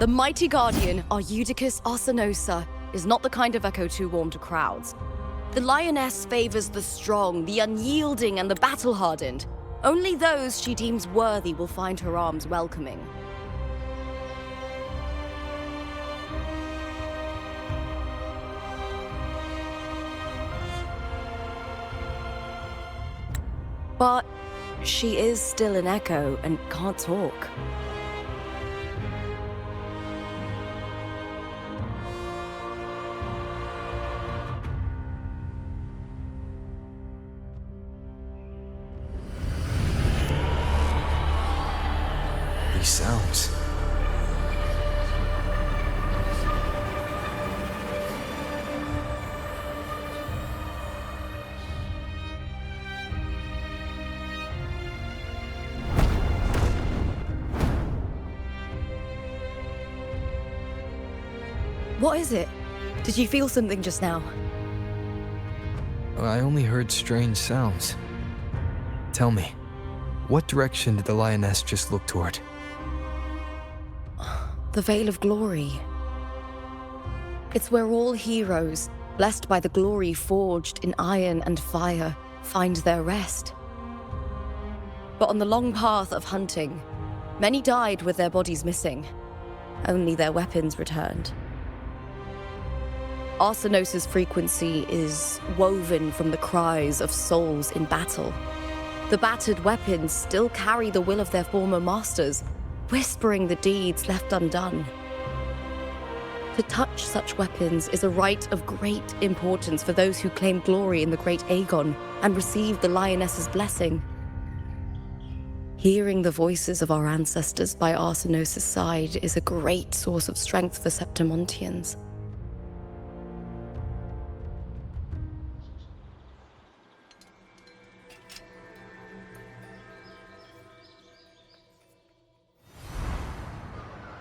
The mighty guardian, Eutychus Arsinosa, is not the kind of echo too warm to crowds. The lioness favors the strong, the unyielding, and the battle-hardened. Only those she deems worthy will find her arms welcoming. But she is still an echo and can't talk. These sounds. What is it? Did you feel something just now? I only heard strange sounds. Tell me, what direction did the lioness just look toward? The Veil of Glory. It's where all heroes, blessed by the glory forged in iron and fire, find their rest. But on the long path of hunting, many died with their bodies missing. Only their weapons returned. Arsinosa's frequency is woven from the cries of souls in battle. The battered weapons still carry the will of their former masters, whispering the deeds left undone. To touch such weapons is a rite of great importance for those who claim glory in the great Aegon and receive the lioness's blessing. Hearing the voices of our ancestors by Arsinosa's side is a great source of strength for Septimontians.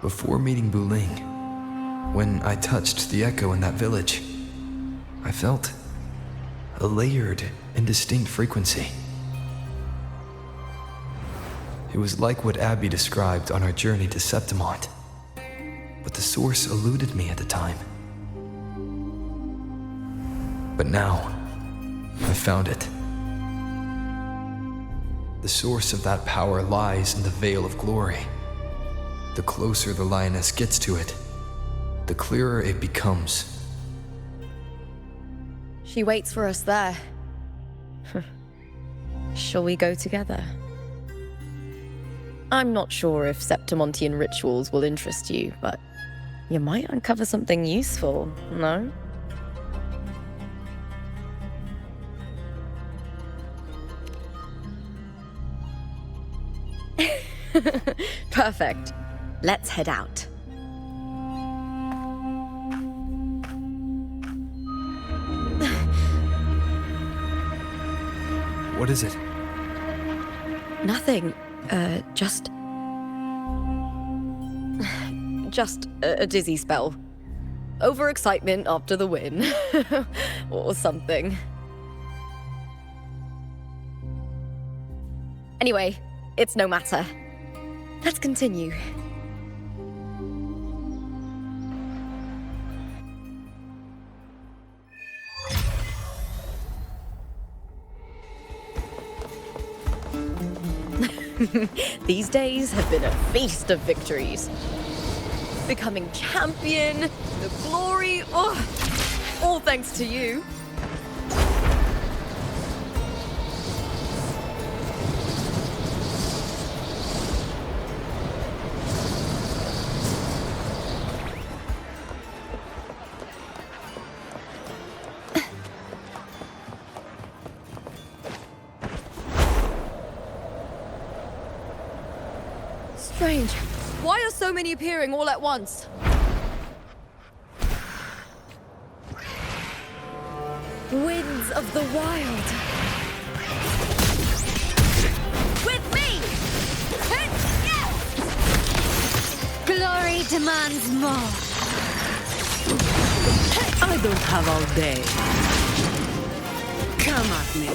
Before meeting Buling, when I touched the echo in that village, I felt a layered and distinct frequency. It was like what Abby described on our journey to Septimont, but the source eluded me at the time. But now, I found it. The source of that power lies in the Veil of Glory. The closer the lioness gets to it, the clearer it becomes. She waits for us there. Shall we go together? I'm not sure if Septimontian rituals will interest you, but you might uncover something useful, no? Perfect. Let's head out. What is it? Nothing. Just a dizzy spell. Overexcitement after the win. Or something. Anyway, it's no matter. Let's continue. These days have been a feast of victories. Becoming champion, the glory, all thanks to you. Strange. Why are so many appearing all at once? Winds of the wild. With me! Glory demands more. I don't have all day. Come at me.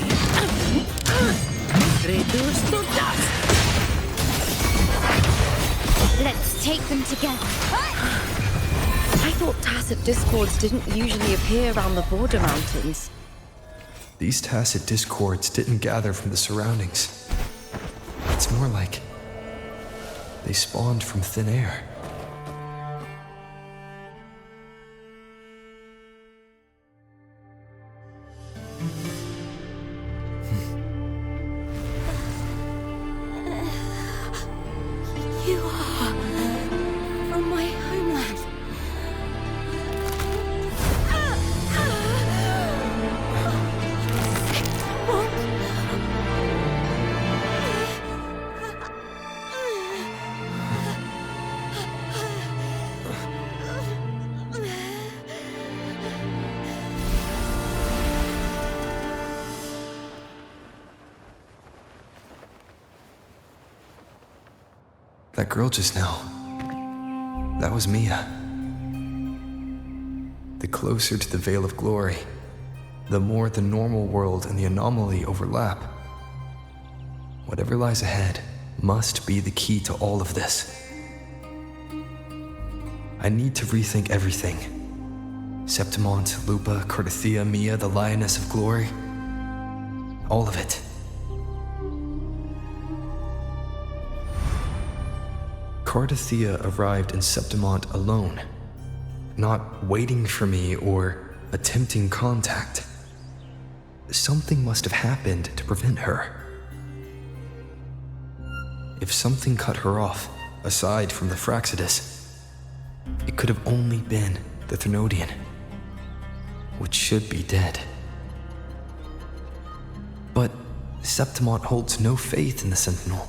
Reduced to dust. Let's take them together. I thought tacit discords didn't usually appear around the border mountains. These tacit discords didn't gather from the surroundings. It's more like they spawned from thin air. You are from my homeland. That girl just now, that was Mia. The closer to the Veil of Glory, the more the normal world and the anomaly overlap. Whatever lies ahead must be the key to all of this. I need to rethink everything. Septimont, Lupa, Cardathia, Mia, the Lioness of Glory. All of it. Cardathia arrived in Septimont alone, not waiting for me or attempting contact. Something must have happened to prevent her. If something cut her off, aside from the Fraxidus, it could have only been the Thermodian, which should be dead. But Septimont holds no faith in the Sentinel,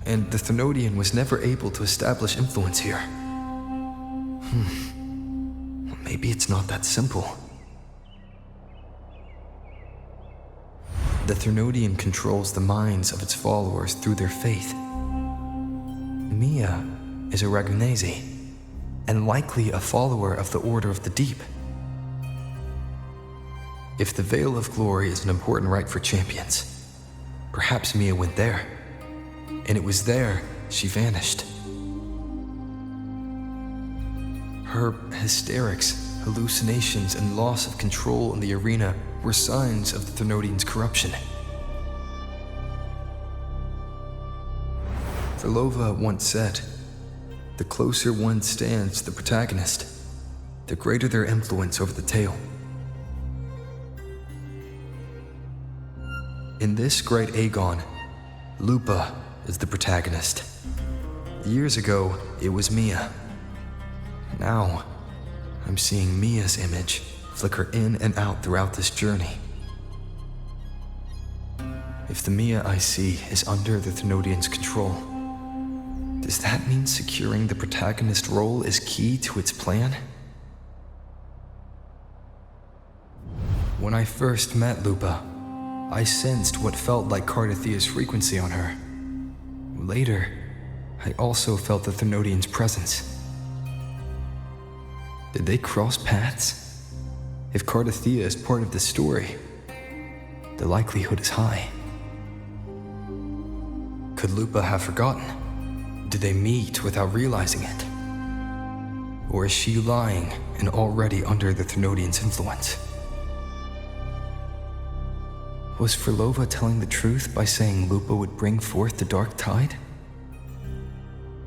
and the Thermodian was never able to establish influence here. Maybe it's not that simple. The Thermodian controls the minds of its followers through their faith. Mia is a Ragunese, and likely a follower of the Order of the Deep. If the Veil of Glory is an important rite for champions, perhaps Mia went there. And it was there she vanished. Her hysterics, hallucinations, and loss of control in the arena were signs of the Thermodian's corruption. Verlova once said, "The closer one stands to the protagonist, the greater their influence over the tale." In this great Aegon, Lupa is the protagonist. Years ago, it was Mia. Now, I'm seeing Mia's image flicker in and out throughout this journey. If the Mia I see is under the Thermodian's control, does that mean securing the protagonist role is key to its plan? When I first met Lupa, I sensed what felt like Cardathia's frequency on her. Later, I also felt the Thermodian's presence. Did they cross paths? If Cardathia is part of this story, the likelihood is high. Could Lupa have forgotten? Did they meet without realizing it? Or is she lying and already under the Thermodian's influence? Was Verlova telling the truth by saying Lupa would bring forth the Dark Tide?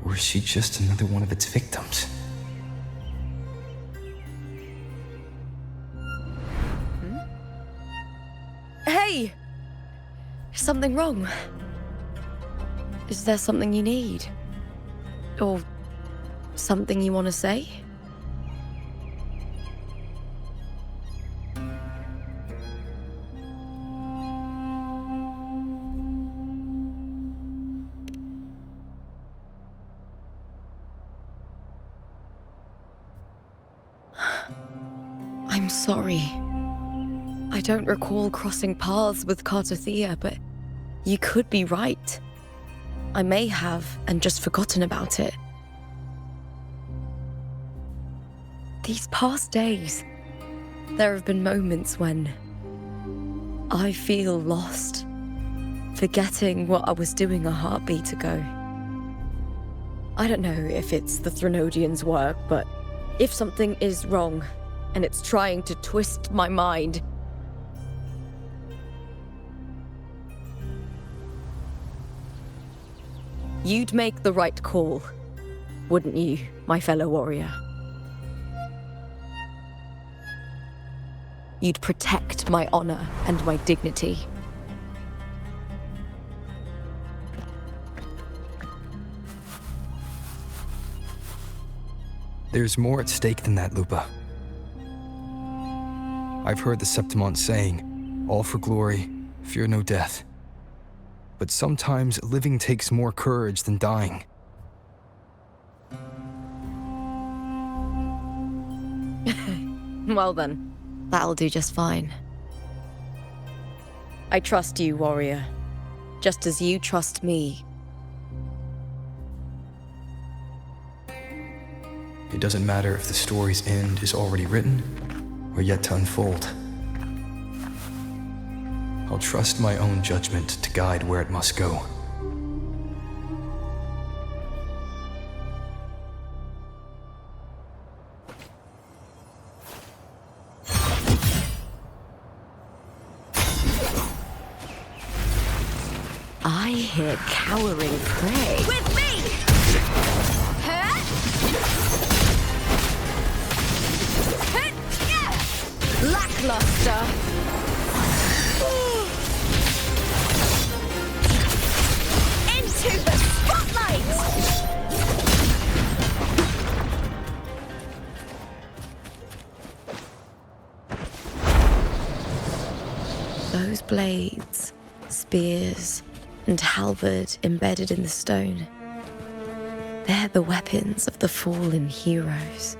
Or is she just another one of its victims? Hey! Is something wrong? Is there something you need? Or something you want to say? I'm sorry. I don't recall crossing paths with Cardathia, but you could be right. I may have and just forgotten about it. These past days, there have been moments when I feel lost, forgetting what I was doing a heartbeat ago. I don't know if it's the Threnodians' work, but if something is wrong, and it's trying to twist my mind, you'd make the right call, wouldn't you, my fellow warrior? You'd protect my honor and my dignity. There's more at stake than that, Lupa. I've heard the Septimont saying, all for glory, fear no death. But sometimes living takes more courage than dying. Well then, that'll do just fine. I trust you, warrior, just as you trust me. It doesn't matter if the story's end is already written or yet to unfold. I'll trust my own judgment to guide where it must go. I hear cowering prey. With me! Lackluster. Into the spotlight! Those blades, spears, and halberd embedded in the stone. They're the weapons of the fallen heroes.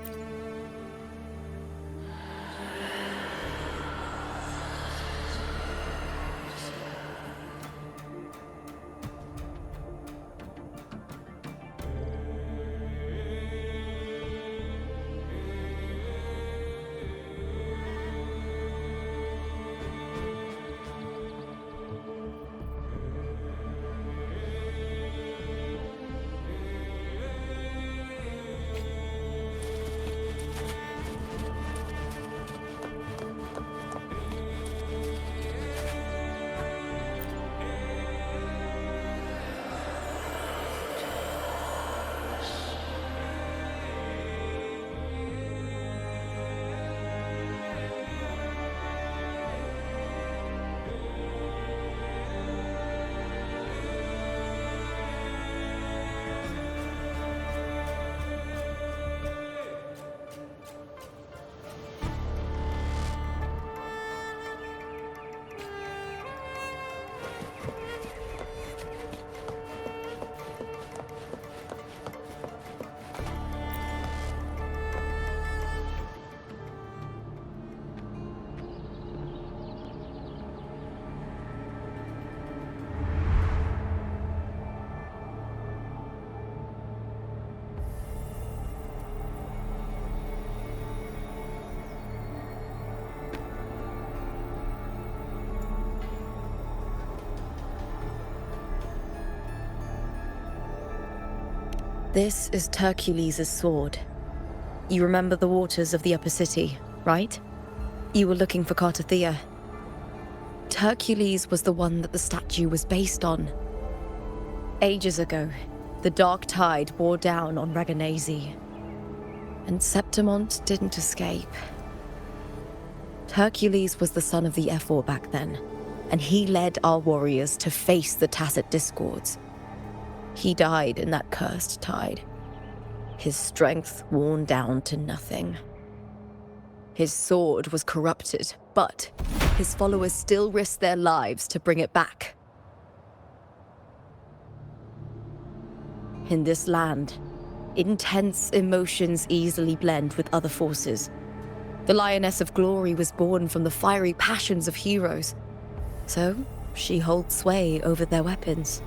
This is Hercules' sword. You remember the waters of the upper city, right? You were looking for Cartothea. Hercules was the one that the statue was based on. Ages ago, the dark tide bore down on Raganese, and Septimont didn't escape. Hercules was the son of the Ephor back then, and he led our warriors to face the Tacit Discords. He died in that cursed tide, his strength worn down to nothing. His sword was corrupted, but his followers still risked their lives to bring it back. In this land, intense emotions easily blend with other forces. The Lioness of Glory was born from the fiery passions of heroes, so she holds sway over their weapons.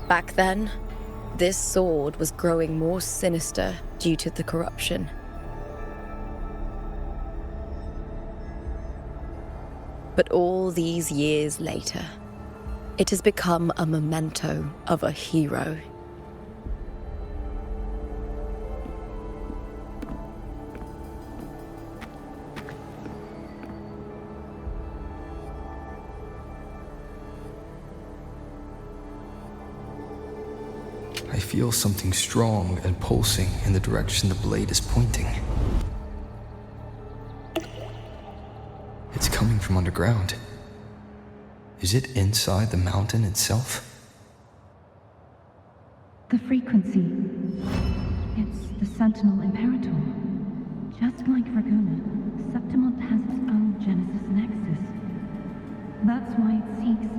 Back then, this sword was growing more sinister due to the corruption. But all these years later, It has become a memento of a hero. I feel something strong and pulsing in the direction the blade is pointing. It's coming from underground. Is it inside the mountain itself? The frequency. It's the Sentinel Imperator. Just like Raguna, Septimont has its own Genesis Nexus. That's why it seeks...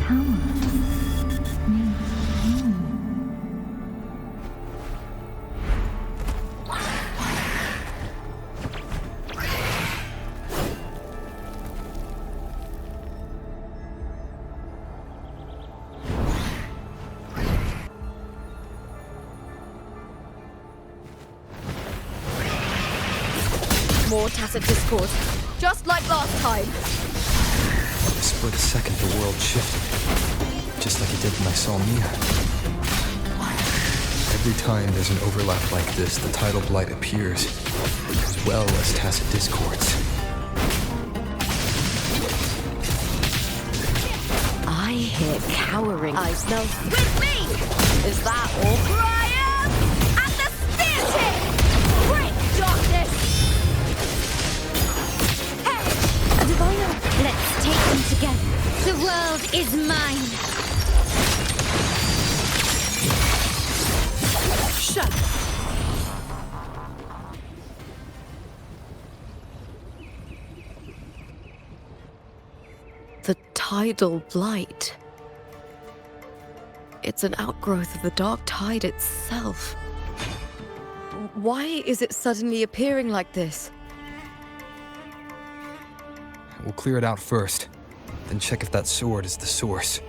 power. Needs more. More tacit discord, just like last time. A split second, the world shifted. Just like it did when I saw Mia. Every time there's an overlap like this, the tidal blight appears, as well as tacit discords. I hear cowering. I smell with me! Is that all, Brian? At the theatre! Break darkness! Hey! Divino, let's take them together. The world is mine. Shut. The tidal blight. It's an outgrowth of the dark tide itself. Why is it suddenly appearing like this? We'll clear it out first, then check if that sword is the source.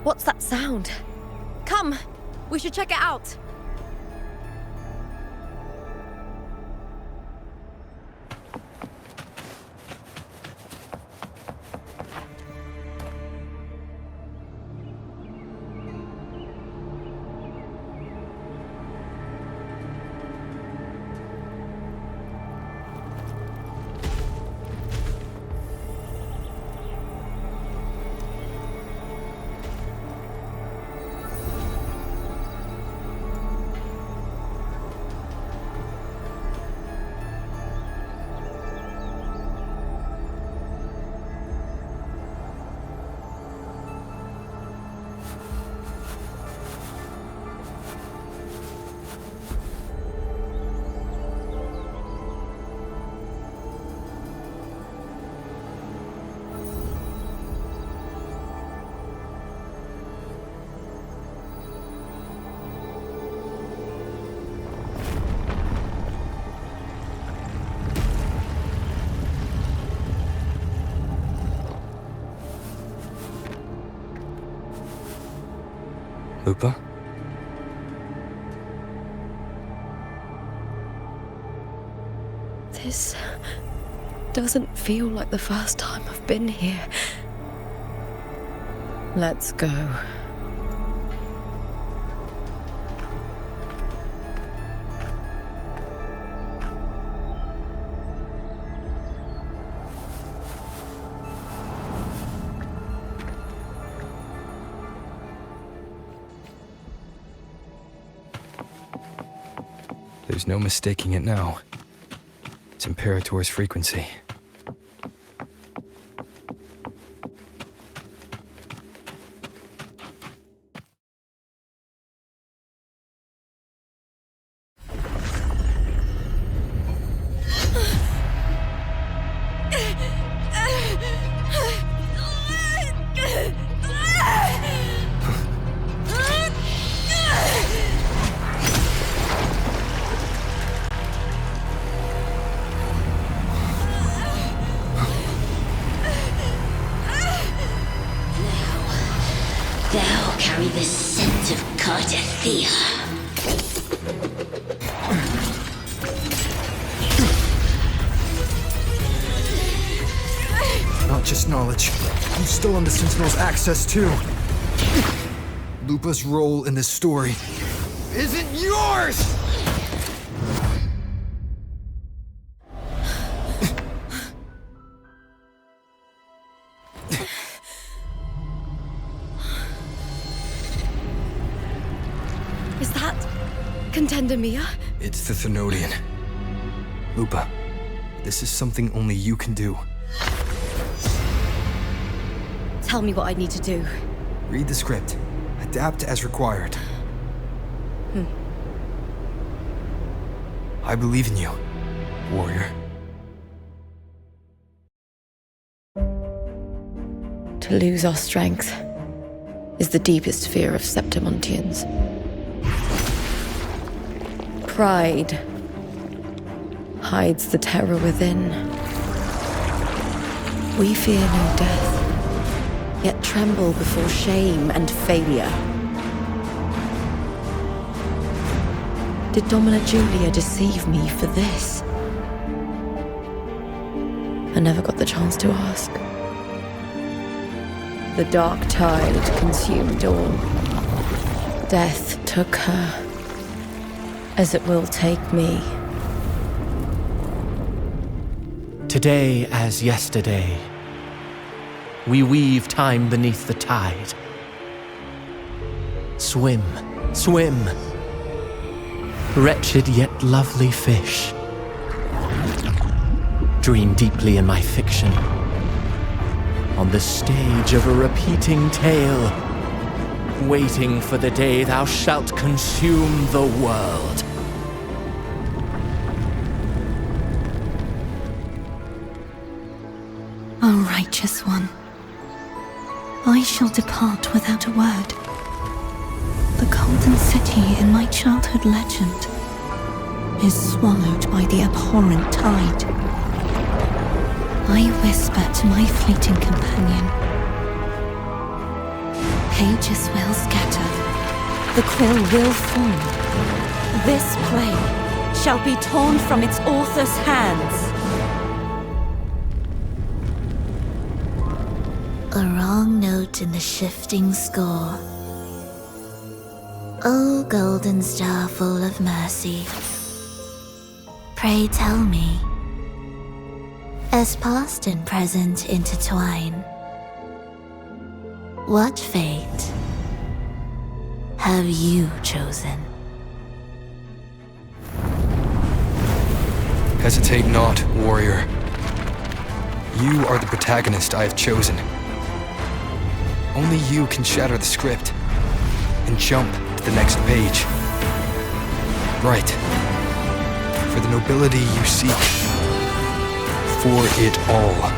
What's that sound? Come, we should check it out. Lupa? This doesn't feel like the first time I've been here. Let's go. There's no mistaking it now. It's Imperator's frequency. Thou carry the scent of Cardathia. Not just knowledge. You've stolen the Sentinel's access too. Lupa's role in this story isn't yours! Is that Contender Mia? It's the Thenodian. Lupa, this is something only you can do. Tell me what I need to do. Read the script. Adapt as required. I believe in you, warrior. To lose our strength is the deepest fear of Septimontians. Pride hides the terror within. We fear no death, yet tremble before shame and failure. Did Domina Julia deceive me for this? I never got the chance to ask. The dark tide consumed all. Death took her, as it will take me. Today as yesterday, we weave time beneath the tide. Swim, swim, wretched yet lovely fish. Dream deeply in my fiction, on the stage of a repeating tale, waiting for the day thou shalt consume the world. O righteous one, I shall depart without a word. The golden city in my childhood legend is swallowed by the abhorrent tide. I whisper to my fleeting companion. Pages will scatter, the quill will form. This play shall be torn from its author's hands. A wrong note in the shifting score. O golden star full of mercy, pray tell me, as past and present intertwine, what fate have you chosen? Hesitate not, warrior. You are the protagonist I have chosen. Only you can shatter the script and jump to the next page. Right. For the nobility you seek. For it all.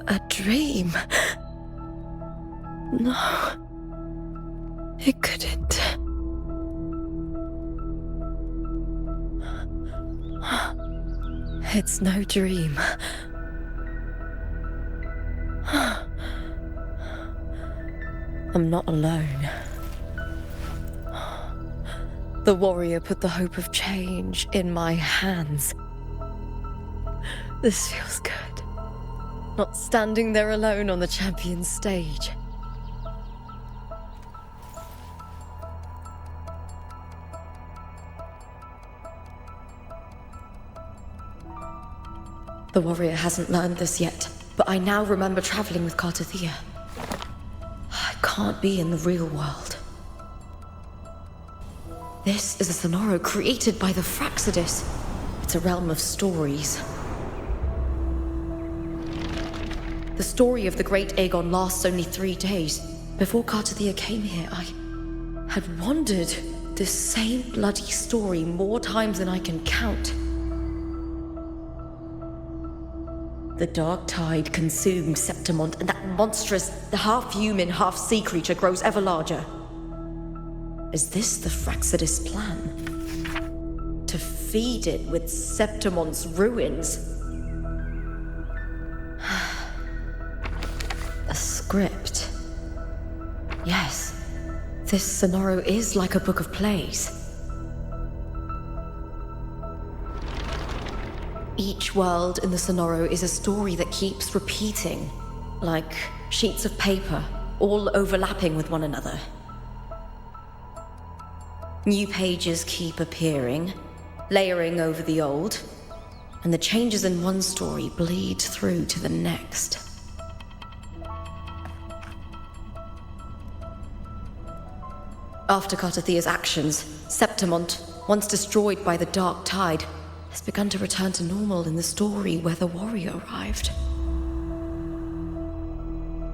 A dream? No. It couldn't. It's no dream. I'm not alone. The warrior put the hope of change in my hands. This feels good. Not standing there alone on the champion's stage. The warrior hasn't learned this yet, but I now remember traveling with Cartathea. I can't be in the real world. This is a Sonoro created by the Fraxidus. It's a realm of stories. The story of the Great Aegon lasts only 3 days. Before Cartathea came here, I had wandered this same bloody story more times than I can count. The dark tide consumed Septimont, and that monstrous, half-human, half-sea creature grows ever larger. Is this the Fraxidus plan? To feed it with Septimont's ruins? A script. Yes, this Sonoro is like a book of plays. Each world in the Sonoro is a story that keeps repeating, like sheets of paper, all overlapping with one another. New pages keep appearing, layering over the old, and the changes in one story bleed through to the next. After Cartathea's actions, Septimont, once destroyed by the dark tide, has begun to return to normal in the story where the warrior arrived.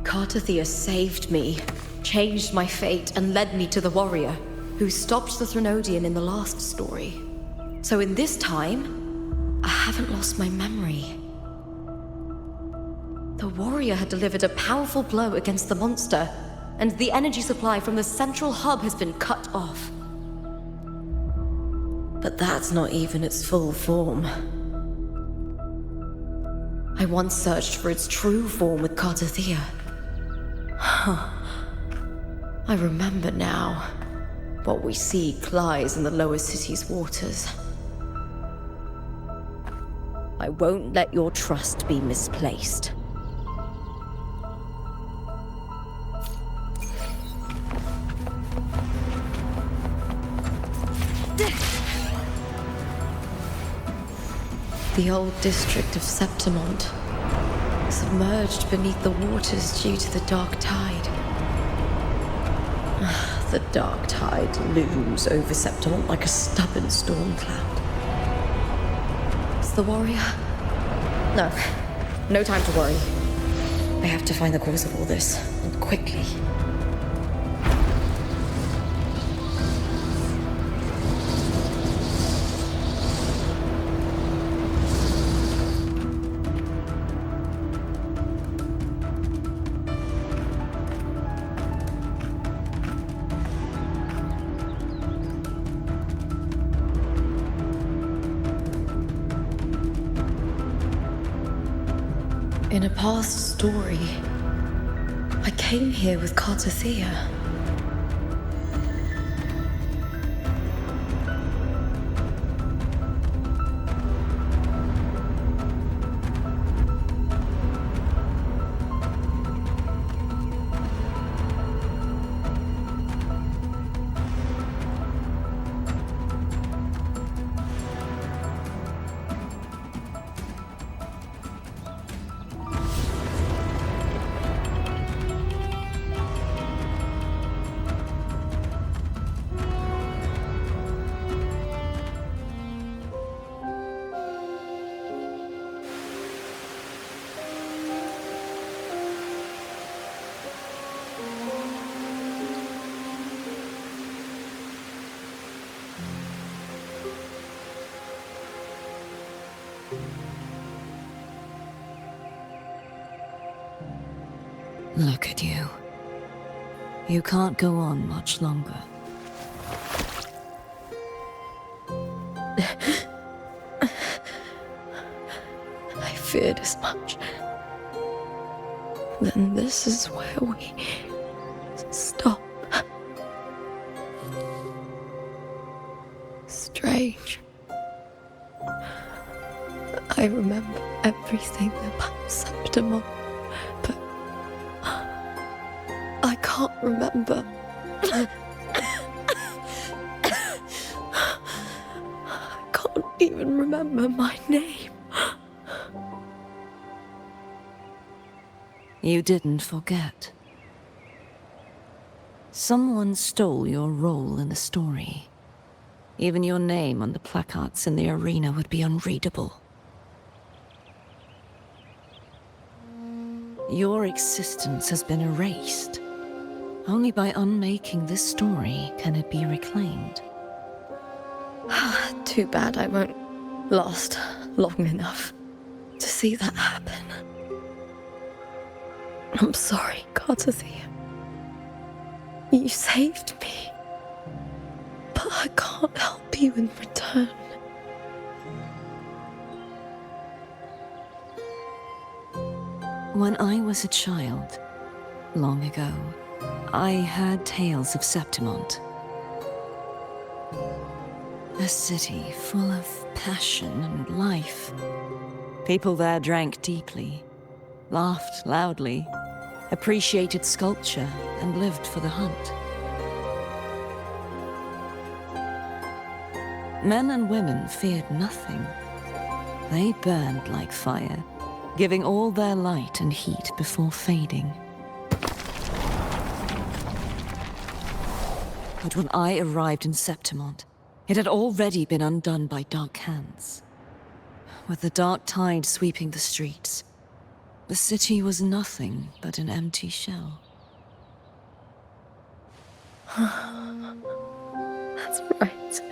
Cartathea saved me, changed my fate, and led me to the warrior, who stopped the Threnodian in the last story. So in this time, I haven't lost my memory. The warrior had delivered a powerful blow against the monster, and the energy supply from the central hub has been cut off. But that's not even its full form. I once searched for its true form with Cartathea. I remember now. What we seek lies in the lower city's waters. I won't let your trust be misplaced. The old district of Septimont, submerged beneath the waters due to the dark tide. The dark tide looms over Septimont like a stubborn storm cloud. Is the warrior? No. No time to worry. I have to find the cause of all this, and quickly. In a past story, I came here with Cartathea. Look at you. You can't go on much longer. I feared as much. Then this is where we stop. strange. I remember everything about Septimon, but I can't remember. I can't even remember my name. You didn't forget. Someone stole your role in the story. Even your name on the placards in the arena would be unreadable. Your existence has been erased. Only by unmaking this story can it be reclaimed. Too bad I won't last long enough to see that happen. I'm sorry, Gardathea. You saved me, but I can't help you in return. When I was a child, long ago, I heard tales of Septimont. A city full of passion and life. People there drank deeply, laughed loudly, appreciated sculpture, and lived for the hunt. Men and women feared nothing. They burned like fire, giving all their light and heat before fading. But when I arrived in Septimont, it had already been undone by dark hands. With the dark tide sweeping the streets, the city was nothing but an empty shell. That's right.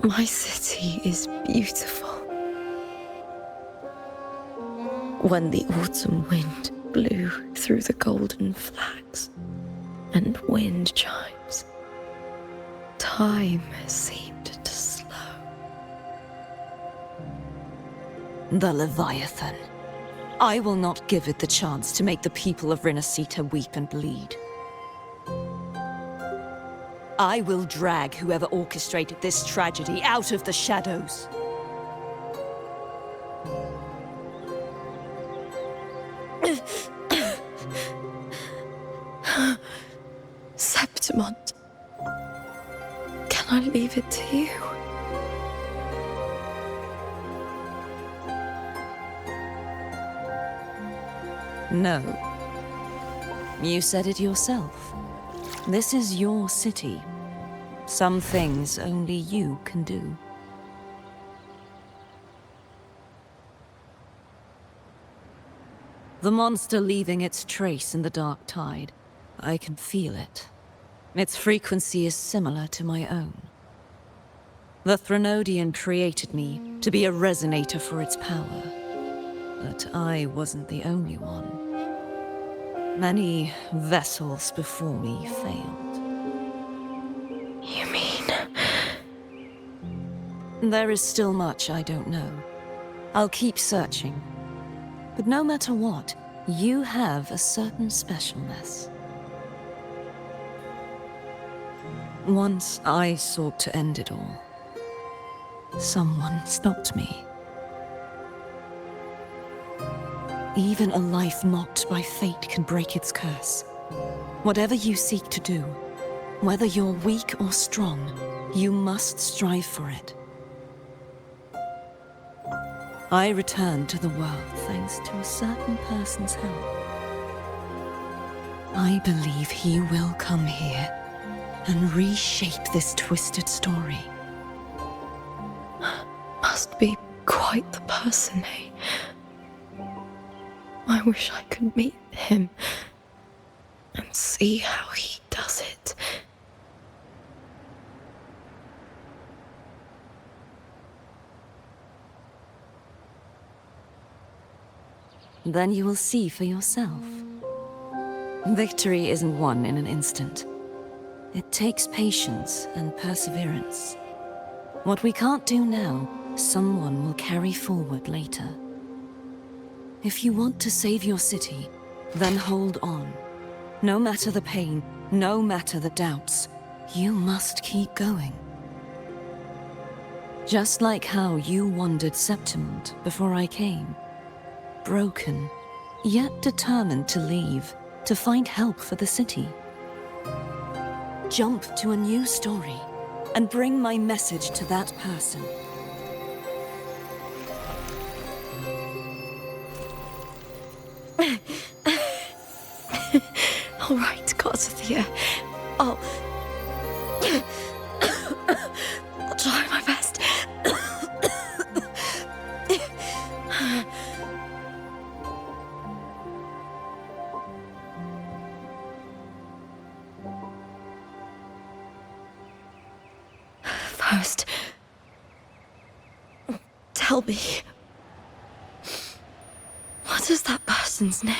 My city is beautiful. When the autumn wind blew through the golden flags and wind chimes, time seemed to slow. The Leviathan. I will not give it the chance to make the people of Renacita weep and bleed. I will drag whoever orchestrated this tragedy out of the shadows. Septimont, can I leave it to you? No. You said it yourself. This is your city. Some things only you can do. The monster leaving its trace in the dark tide. I can feel it. Its frequency is similar to my own. The Threnodian created me to be a resonator for its power. But I wasn't the only one. Many vessels before me failed. You mean? There is still much I don't know. I'll keep searching. But no matter what, you have a certain specialness. Once I sought to end it all. Someone stopped me. Even a life mocked by fate can break its curse. Whatever you seek to do, whether you're weak or strong, you must strive for it. I returned to the world thanks to a certain person's help. I believe he will come here and reshape this twisted story. Must be quite the person, eh? I wish I could meet him and see how he does it. Then you will see for yourself. Victory isn't won in an instant. It takes patience and perseverance. What we can't do now, someone will carry forward later. If you want to save your city, then hold on. No matter the pain, no matter the doubts, you must keep going. Just like how you wandered Septimont before I came. Broken, yet determined to leave, to find help for the city. Jump to a new story, and bring my message to that person. All right, Garcia. I'll try my best. First, tell me, what is that person's name?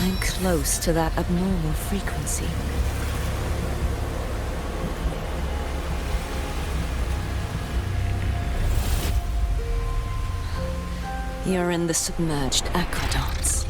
I'm close to that abnormal frequency. You're in the submerged aqueducts.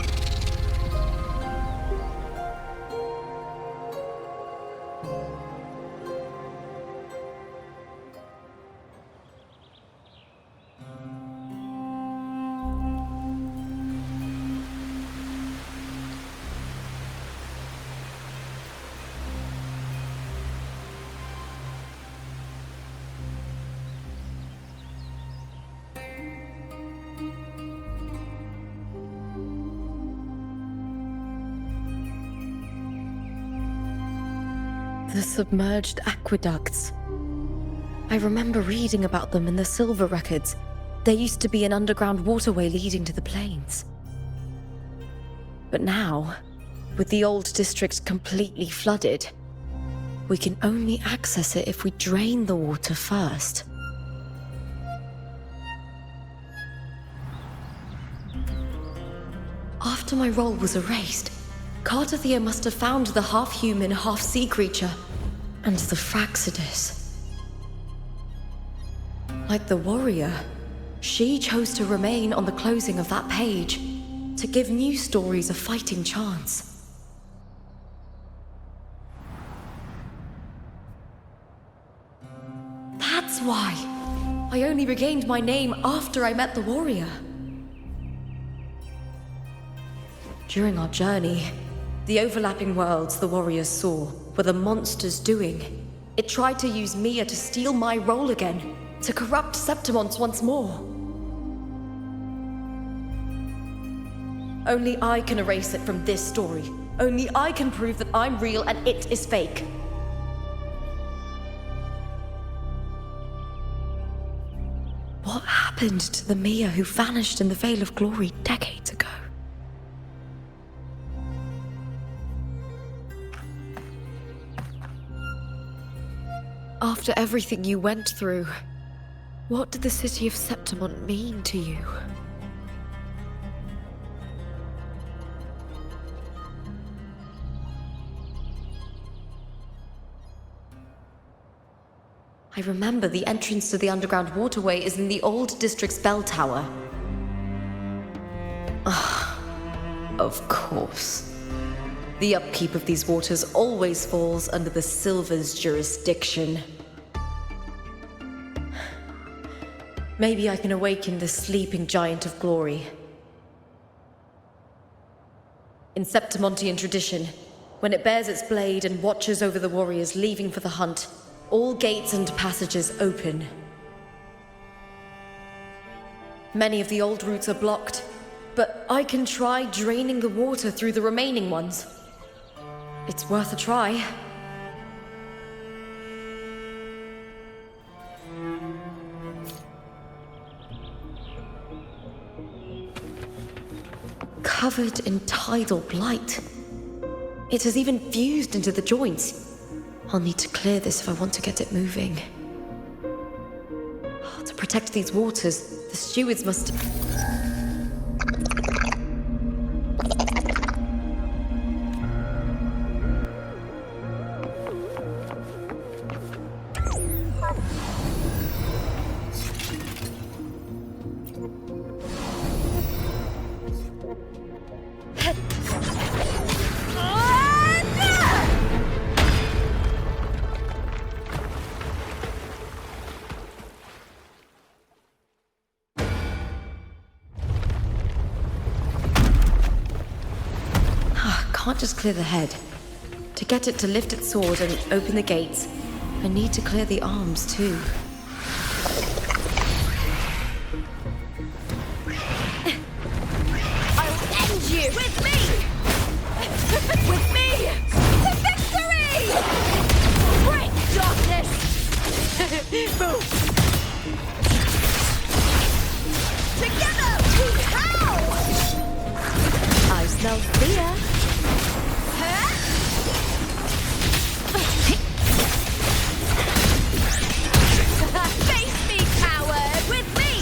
The submerged aqueducts. I remember reading about them in the Silver records. There used to be an underground waterway leading to the plains. But now, with the old district completely flooded, we can only access it if we drain the water first. After my role was erased, Cartathea must have found the half-human, half-sea creature, and the Fraxidus. Like the warrior, she chose to remain on the closing of that page, to give new stories a fighting chance. That's why I only regained my name after I met the warrior. During our journey, the overlapping worlds the warriors saw were the monster's doing. It tried to use Mia to steal my role again, to corrupt Septimont once more. Only I can erase it from this story. Only I can prove that I'm real and it is fake. What happened to the Mia who vanished in the Veil of Glory decades ago? After everything you went through, what did the city of Septimont mean to you? I remember the entrance to the underground waterway is in the old district's bell tower. Ah, of course. The upkeep of these waters always falls under the Silver's jurisdiction. Maybe I can awaken the sleeping giant of glory. In Septimontian tradition, when it bears its blade and watches over the warriors leaving for the hunt, all gates and passages open. Many of the old routes are blocked, but I can try draining the water through the remaining ones. It's worth a try. Covered in tidal blight. It has even fused into the joints. I'll need to clear this if I want to get it moving. To protect these waters, the stewards must... Can't just clear the head. To get it to lift its sword and open the gates, I need to clear the arms too. I'll end you with me! With me! To victory! Break darkness! Move! Together we howl! I smell fear. Face me, coward, with me!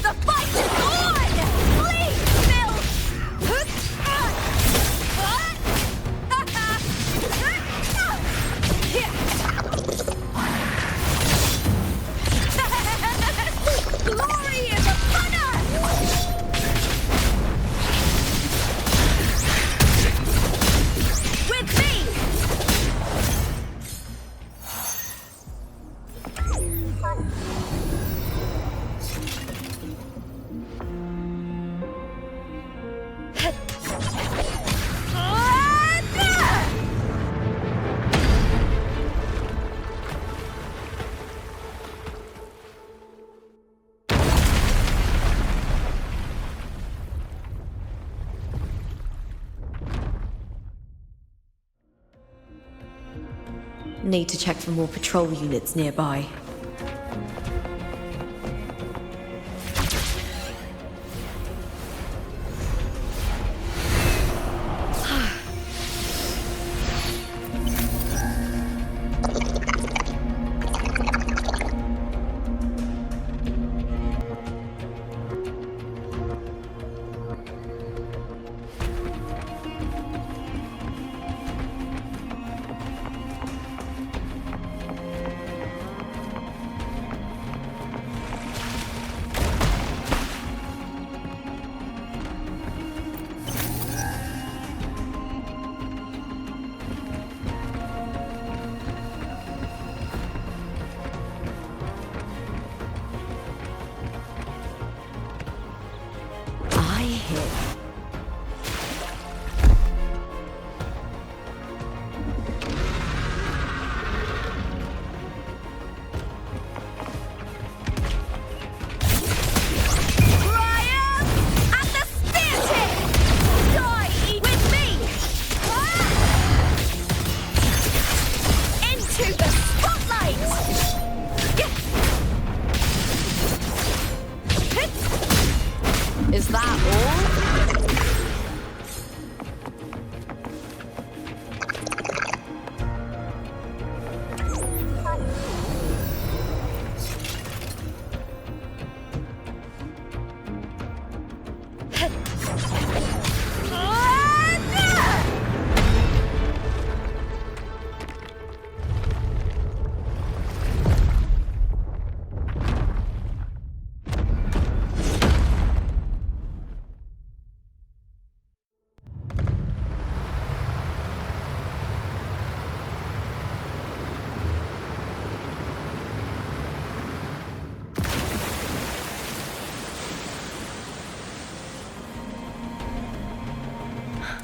The fight is on! Please, Bill! Glory is upon us! With me! Need to check for more patrol units nearby. Is that all?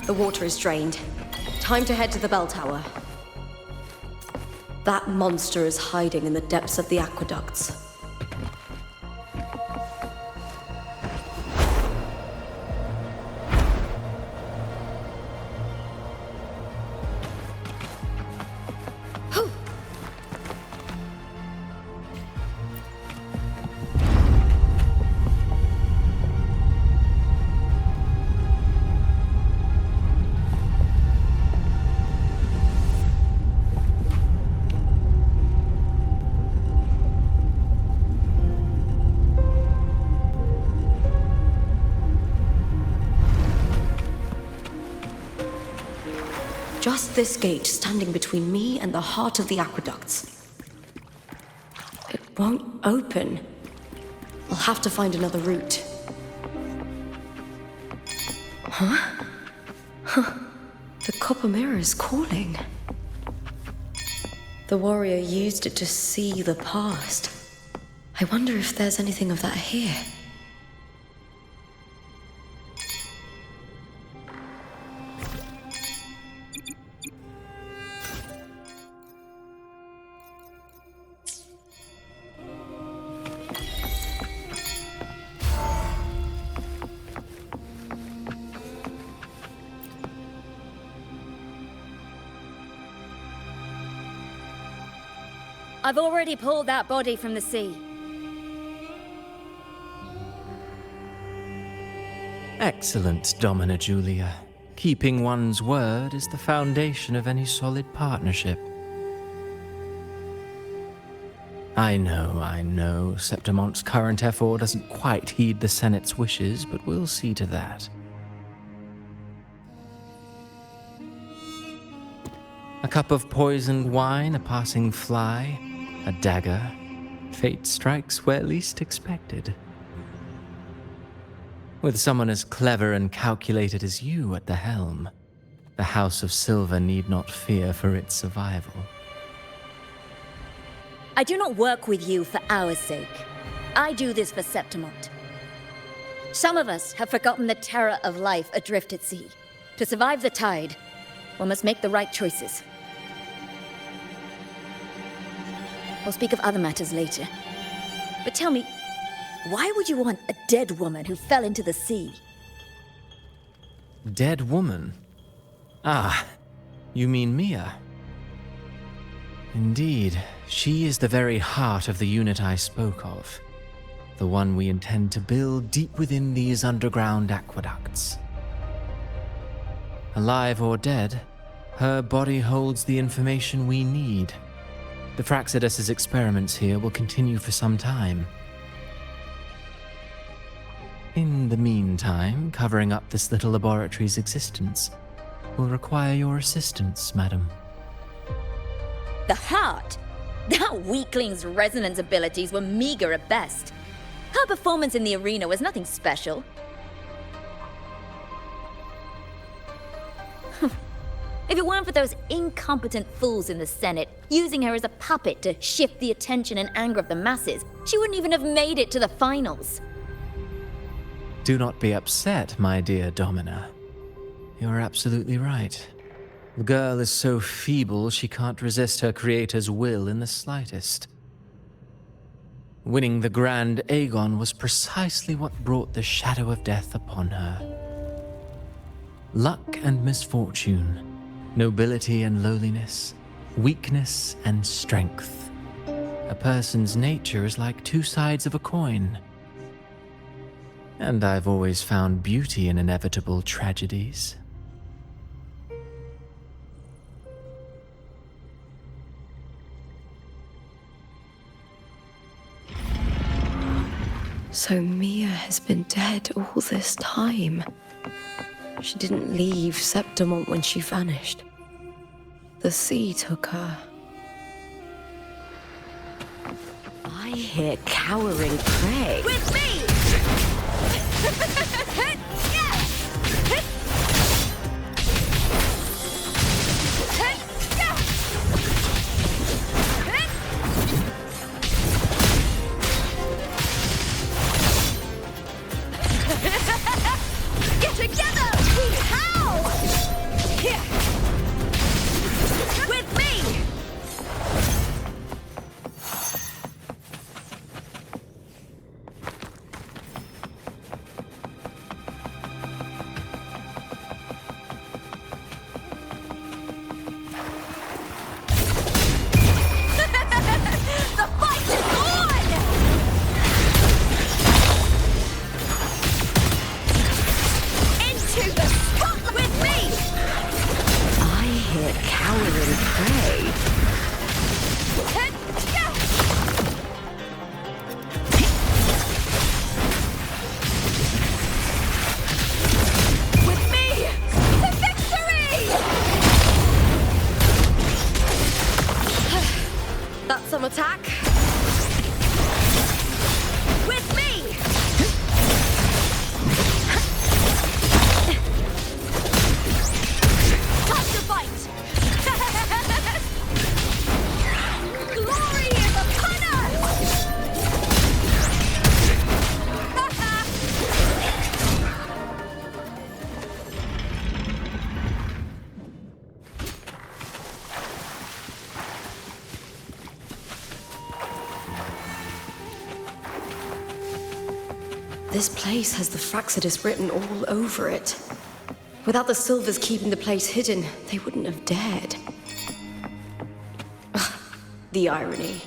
The water is drained. Time to head to the bell tower. That monster is hiding in the depths of the aqueducts. Just this gate standing between me and the heart of the aqueducts. It won't open. I'll have to find another route. Huh? The copper mirror is calling. The warrior used it to see the past. I wonder if there's anything of that here. I've already pulled that body from the sea. Excellent, Domina Julia. Keeping one's word is the foundation of any solid partnership. I know, Septimonte's current effort doesn't quite heed the Senate's wishes, but we'll see to that. A cup of poisoned wine, a passing fly, a dagger. Fate strikes where least expected. With someone as clever and calculated as you at the helm, the House of Silver need not fear for its survival. I do not work with you for our sake. I do this for Septimont. Some of us have forgotten the terror of life adrift at sea. To survive the tide, one must make the right choices. We'll speak of other matters later. But tell me, why would you want a dead woman who fell into the sea? Dead woman? Ah, you mean Mia? Indeed, she is the very heart of the unit I spoke of. The one we intend to build deep within these underground aqueducts. Alive or dead, her body holds the information we need. The Fraxidus' experiments here will continue for some time. In the meantime, covering up this little laboratory's existence will require your assistance, madam. The heart? That weakling's resonance abilities were meager at best. Her performance in the arena was nothing special. If it weren't for those incompetent fools in the Senate using her as a puppet to shift the attention and anger of the masses, she wouldn't even have made it to the finals. Do not be upset, my dear Domina. You're absolutely right. The girl is so feeble she can't resist her creator's will in the slightest. Winning the Grand Aegon was precisely what brought the shadow of death upon her. Luck and misfortune, nobility and lowliness, weakness and strength. A person's nature is like two sides of a coin. And I've always found beauty in inevitable tragedies. So Mia has been dead all this time. She didn't leave Septimont when she vanished. The sea took her. I hear cowering prey. With me! Get together! How? Here! With me! The fight is on! Into the spotlight with me! I hear cowering prey. With me! To victory! some attack. With me! Time to fight! Glory is upon us! This place has the Fraccidus written all over it. Without the Silvers keeping the place hidden, they wouldn't have dared. Ugh, the irony.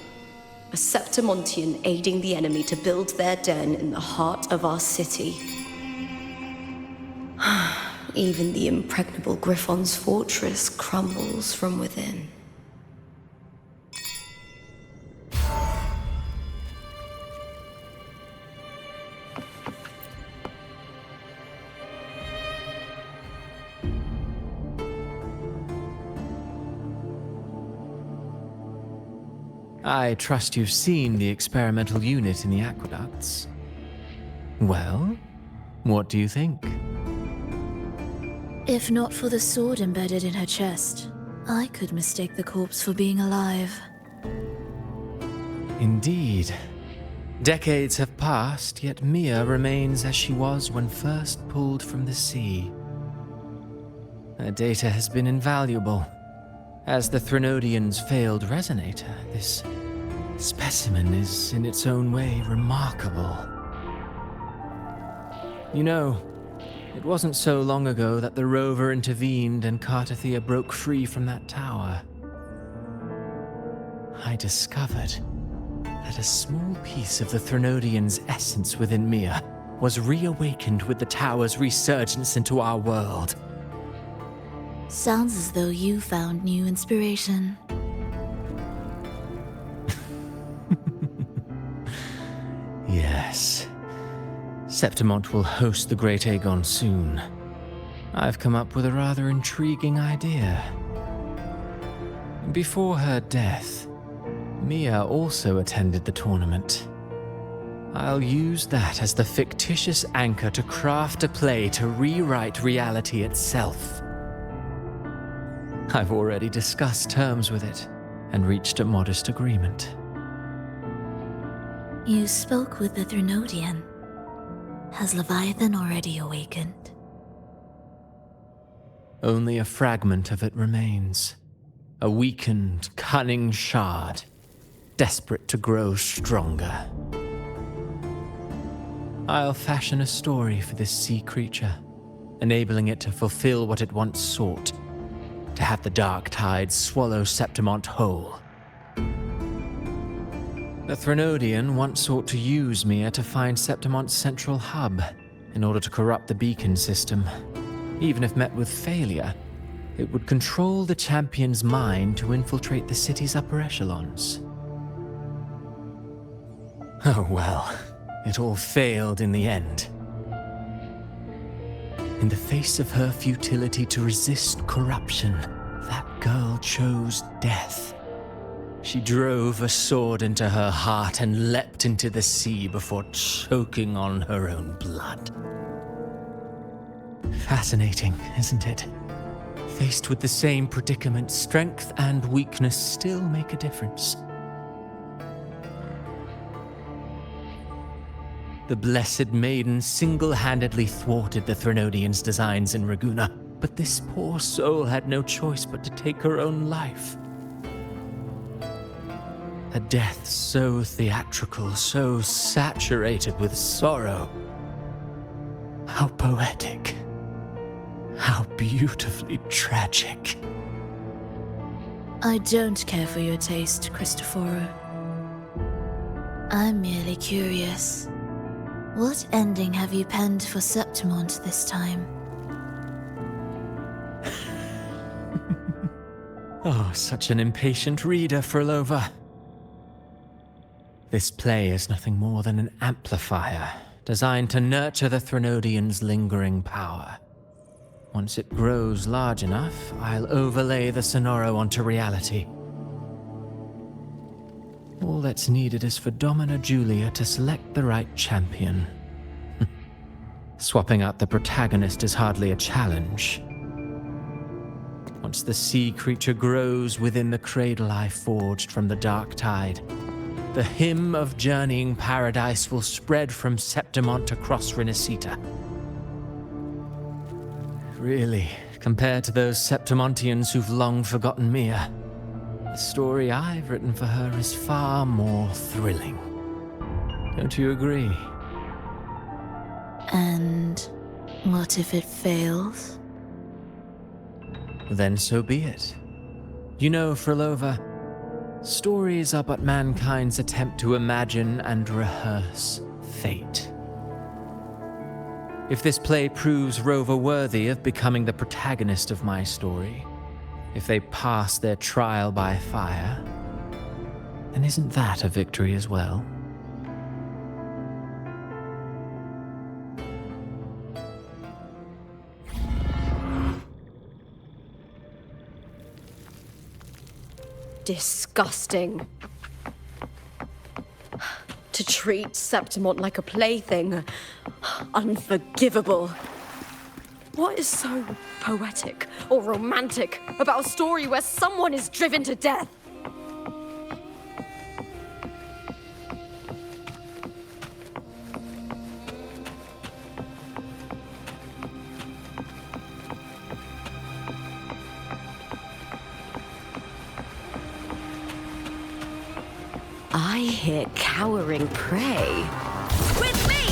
A Septimontian aiding the enemy to build their den in the heart of our city. Even the impregnable Griffon's fortress crumbles from within. I trust you've seen the experimental unit in the aqueducts. Well, what do you think? If not for the sword embedded in her chest, I could mistake the corpse for being alive. Indeed. Decades have passed, yet Mia remains as she was when first pulled from the sea. Her data has been invaluable. As the Threnodian's failed resonator, this specimen is in its own way remarkable. You know, it wasn't so long ago that the rover intervened and Cartathea broke free from that tower. I discovered that a small piece of the Threnodian's essence within Mia was reawakened with the tower's resurgence into our world. Sounds as though you found new inspiration. Yes. Septimont will host the Great Aegon soon. I've come up with a rather intriguing idea. Before her death, Mia also attended the tournament. I'll use that as the fictitious anchor to craft a play to rewrite reality itself. I've already discussed terms with it and reached a modest agreement. You spoke with the Threnodian. Has Leviathan already awakened? Only a fragment of it remains. A weakened, cunning shard, desperate to grow stronger. I'll fashion a story for this sea creature, enabling it to fulfill what it once sought. To have the dark tides swallow Septimont whole. The Threnodian once sought to use Mia to find Septimont's central hub in order to corrupt the beacon system. Even if met with failure, it would control the champion's mind to infiltrate the city's upper echelons. Oh well, it all failed in the end. In the face of her futility to resist corruption, that girl chose death. She drove a sword into her heart and leapt into the sea before choking on her own blood. Fascinating, isn't it? Faced with the same predicament, strength and weakness still make a difference. The Blessed Maiden single-handedly thwarted the Threnodian's designs in Raguna, but this poor soul had no choice but to take her own life. A death so theatrical, so saturated with sorrow. How poetic. How beautifully tragic. I don't care for your taste, Cristoforo. I'm merely curious. What ending have you penned for Septimont this time? Oh, such an impatient reader, Frolova. This play is nothing more than an amplifier, designed to nurture the Threnodian's lingering power. Once it grows large enough, I'll overlay the Sonoro onto reality. that's needed is for Domina Julia to select the right champion. Swapping out the protagonist is hardly a challenge. Once the sea creature grows within the cradle I forged from the dark tide, the hymn of journeying paradise will spread from Septimont across Renacita. Really, compared to those Septimontians who've long forgotten Mia, the story I've written for her is far more thrilling. Don't you agree? And what if it fails? Then so be it. You know, Frilova, stories are but mankind's attempt to imagine and rehearse fate. If this play proves Rover worthy of becoming the protagonist of my story, if they pass their trial by fire, then isn't that a victory as well? Disgusting. To treat Septimont like a plaything. Unforgivable. What is so poetic or romantic about a story where someone is driven to death? I hear cowering prey. With me!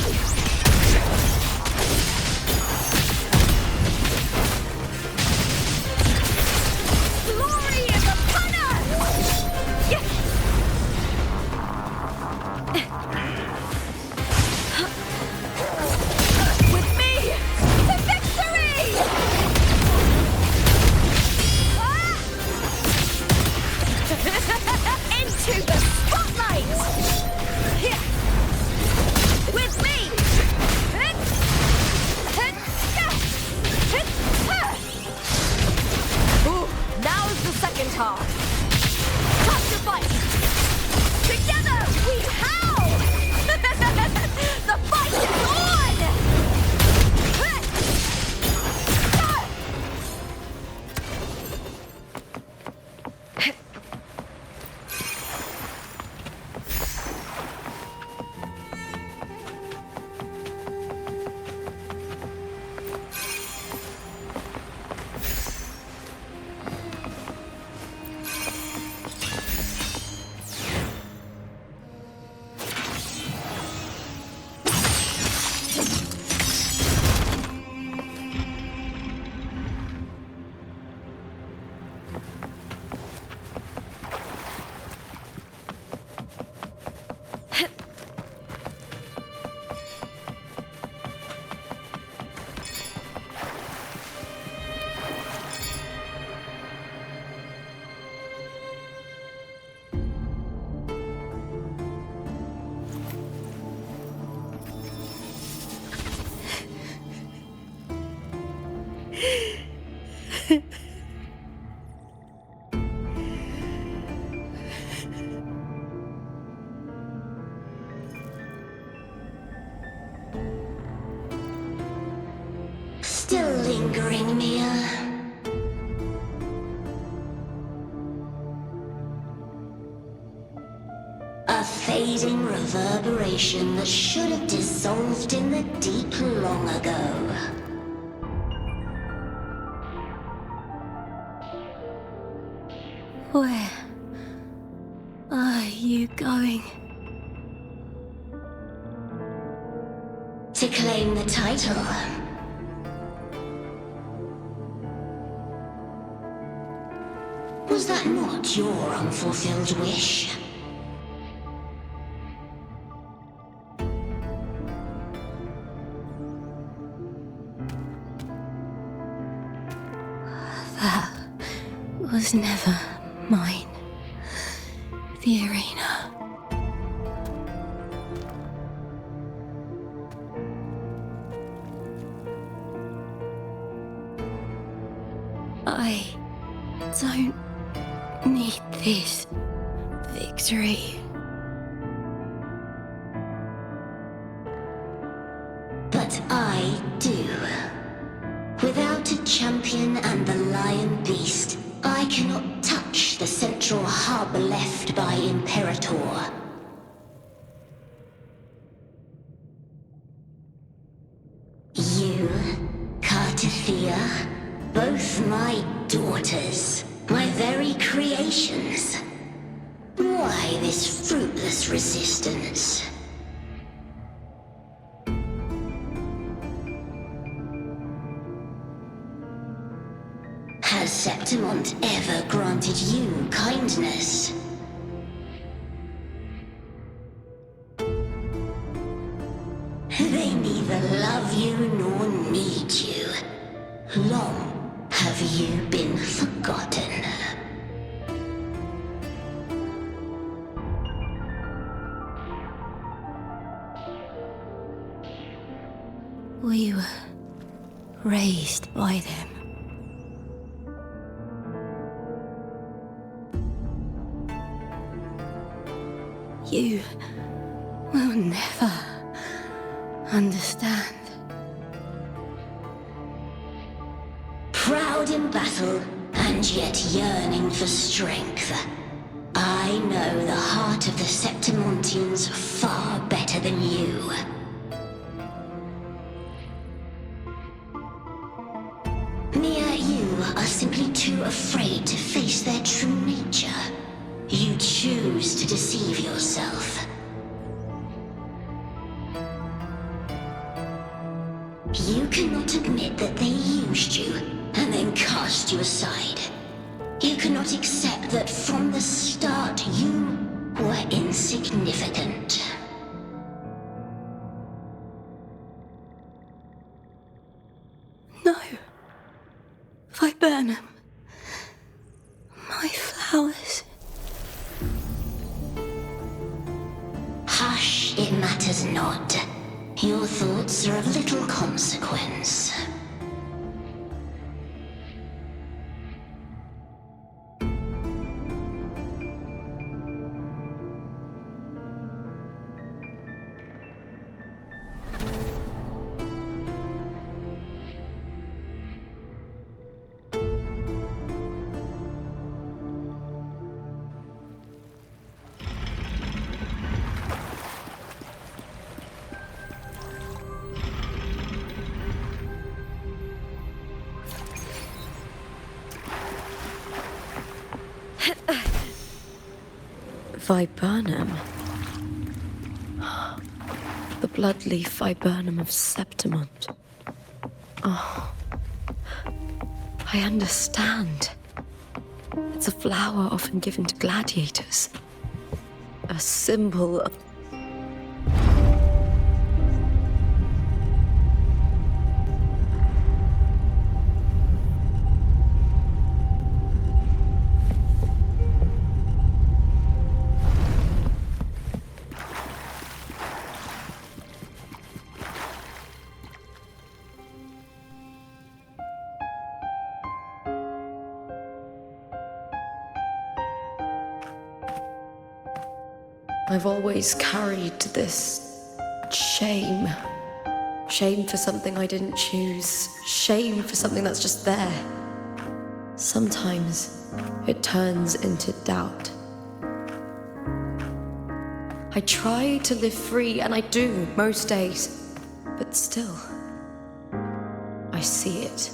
Glory is upon us! With me! To victory! Into the spotlight! With me! Ooh, now is the second half. Time to fight! Together we howl! The fight is on! Still lingering, Mia. A fading reverberation that should have dissolved in the deep long ago. Where are you going? To claim the title. Was that not your unfulfilled wish? That was never mine. The arena. I don't need this victory. touch the central hub left by Imperator. You, Cartathea, both my daughters, my very creations. Why this fruitless resistance? Has Septimont ever granted you kindness? They neither love you nor need you. Long have you been forgotten. We were raised by them. You will never understand. Proud in battle, and yet yearning for strength. I know the heart of the Septimontians far better than you. Mia, you are simply too afraid to face their true nature. You choose to deceive yourself. You cannot admit that they used you and then cast you aside. You cannot accept that from the start you were insignificant. No. Viburnum. My flowers. Hush, it matters not. Your thoughts are of little consequence. Viburnum. The bloodleaf viburnum of Septimont. Oh, I understand. It's a flower often given to gladiators. A symbol of... I've always carried this shame. Shame for something I didn't choose. Shame for something that's just there. Sometimes it turns into doubt. I try to live free, and I do most days. But still, I see it.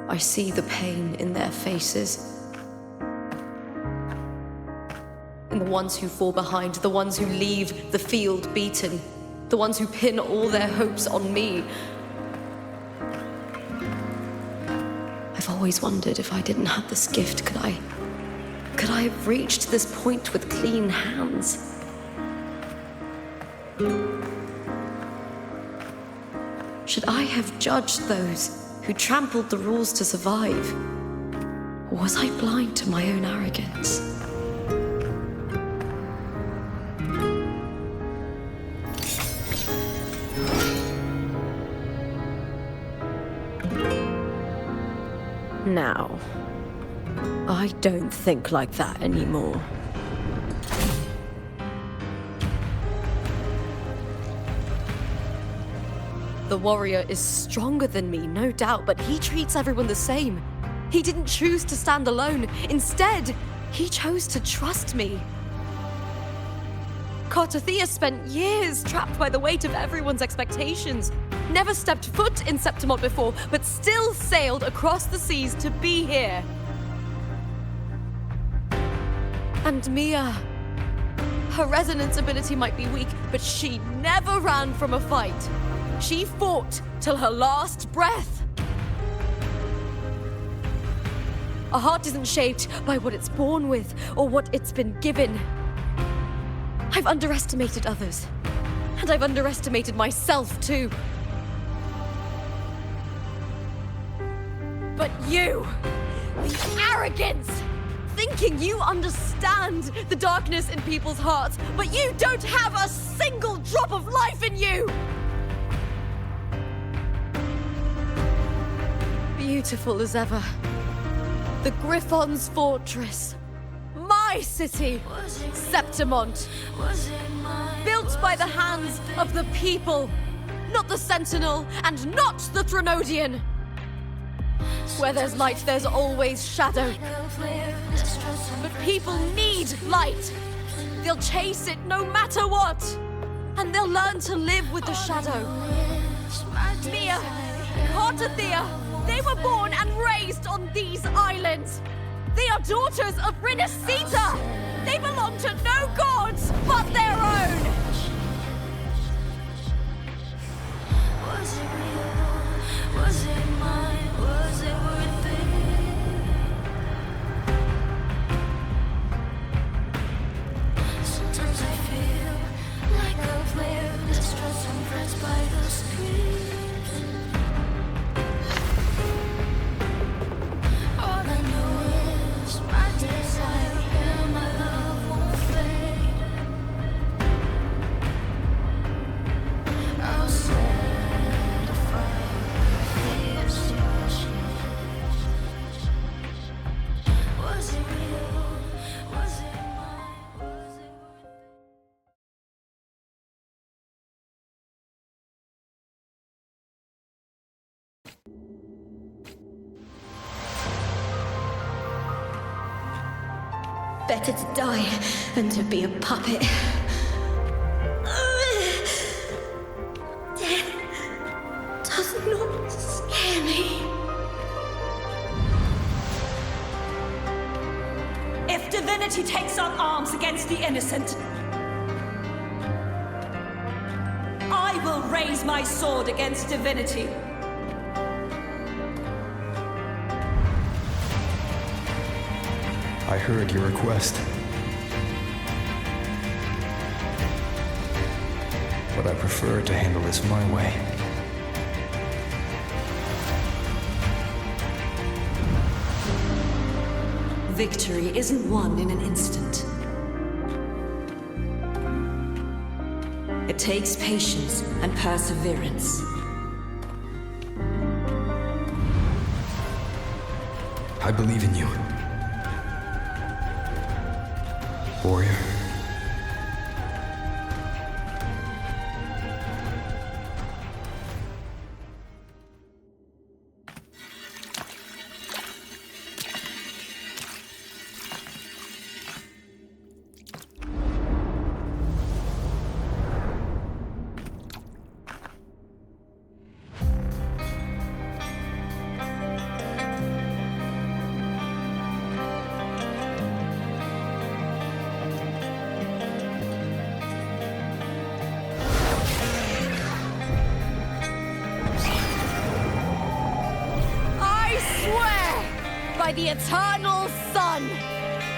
I see the pain in their faces. And the ones who fall behind, the ones who leave the field beaten, the ones who pin all their hopes on me. I've always wondered if I didn't have this gift, could I have reached this point with clean hands? Should I have judged those who trampled the rules to survive? Or was I blind to my own arrogance? Now, I don't think like that anymore. The warrior is stronger than me, no doubt, but he treats everyone the same. He didn't choose to stand alone. Instead, he chose to trust me. Cartothea spent years trapped by the weight of everyone's expectations. Never stepped foot in Septimont before, but still sailed across the seas to be here. And Mia, her resonance ability might be weak, but she never ran from a fight. She fought till her last breath. A heart isn't shaped by what it's born with or what it's been given. I've underestimated others, and I've underestimated myself too. But you, the arrogance, thinking you understand the darkness in people's hearts, but you don't have a single drop of life in you! Beautiful as ever. The Griffon's fortress. My city, Septimont. Built by the hands of the people, not the Sentinel and not the Threnodian. Where there's light, there's always shadow. But people need light. They'll chase it no matter what. And they'll learn to live with the shadow. Mia, Cartothea, they were born and raised on these islands. They are daughters of Rinascita. They belong to no gods but their own. Was it real? Was it mine? Was it worth it? Sometimes I feel like a flare, distressed and pressed by the screen. All I know is my desire and my love won't fade. I'll set a fire. Was it real? Was it mine? Was it worth it? Better to die than to be a puppet. Death does not scare me. If divinity takes up arms against the innocent, I will raise my sword against divinity. I heard your request. But I prefer to handle this my way. Victory isn't won in an instant. It takes patience and perseverance. I believe in you. Warrior. By the eternal sun,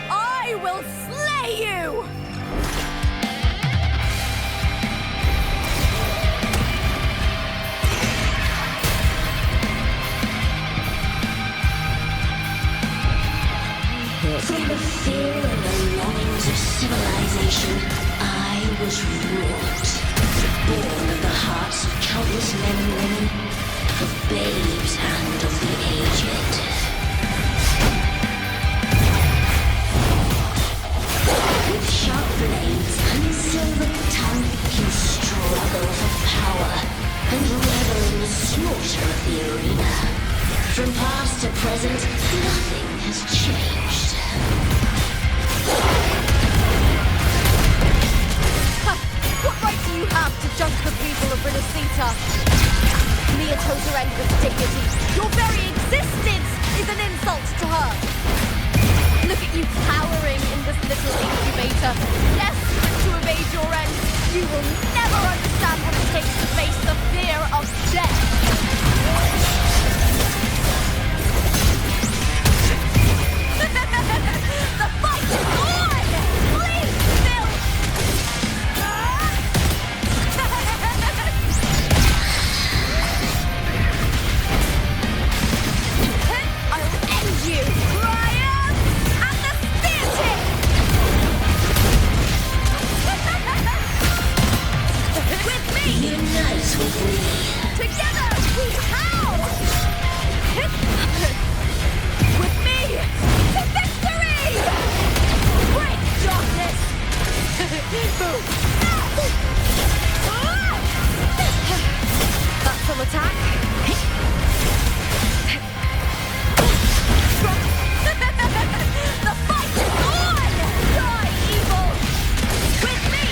I will slay you! From the fear and the longings of civilization, I was wrought. Born of the hearts of countless men and women, of babes and of the aged. With sharp blades and silver tongue, he'll struggle for power and revel in the slaughter of the arena. From past to present, nothing has changed. What right do you have to judge the people of Renacita? Mia chose her end with dignity. Your very existence is an insult to her. Look at you cowering in this little incubator, desperate to evade your end. You will never understand what it takes to face the fear of death. The fight is on! Please, Bill! I'll end you, Ryan! At the spear tip! With me! Unite with me. Together we howl! With me! To victory! Break darkness! Boom! That's some attack. The fight is on! Die, evil! With me!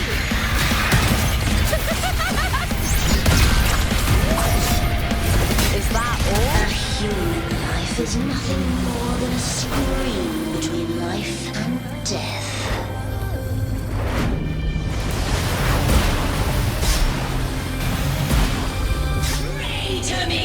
Is that all? A human life is nothing more than a scream between life and death. Pray to me!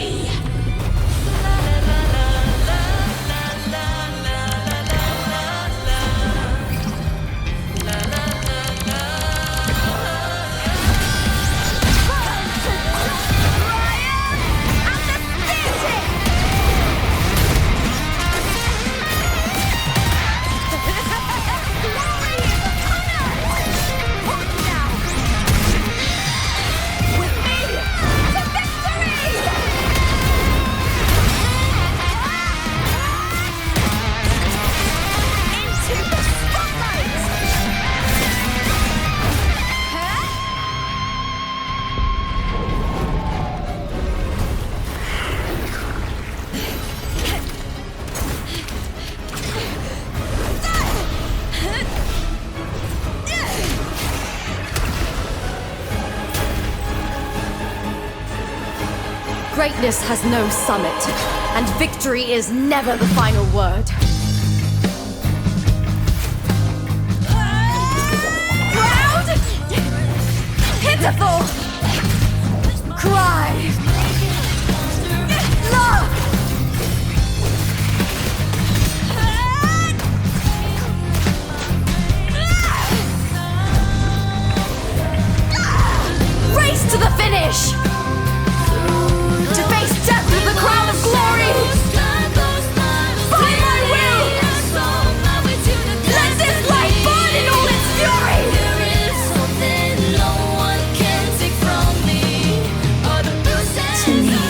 Greatness has no summit, and victory is never the final word. Proud! Pitiful! Cry! Love! Race to the finish! To face death with the crown of glory! By my will! Let this light burn in all its fury! To me,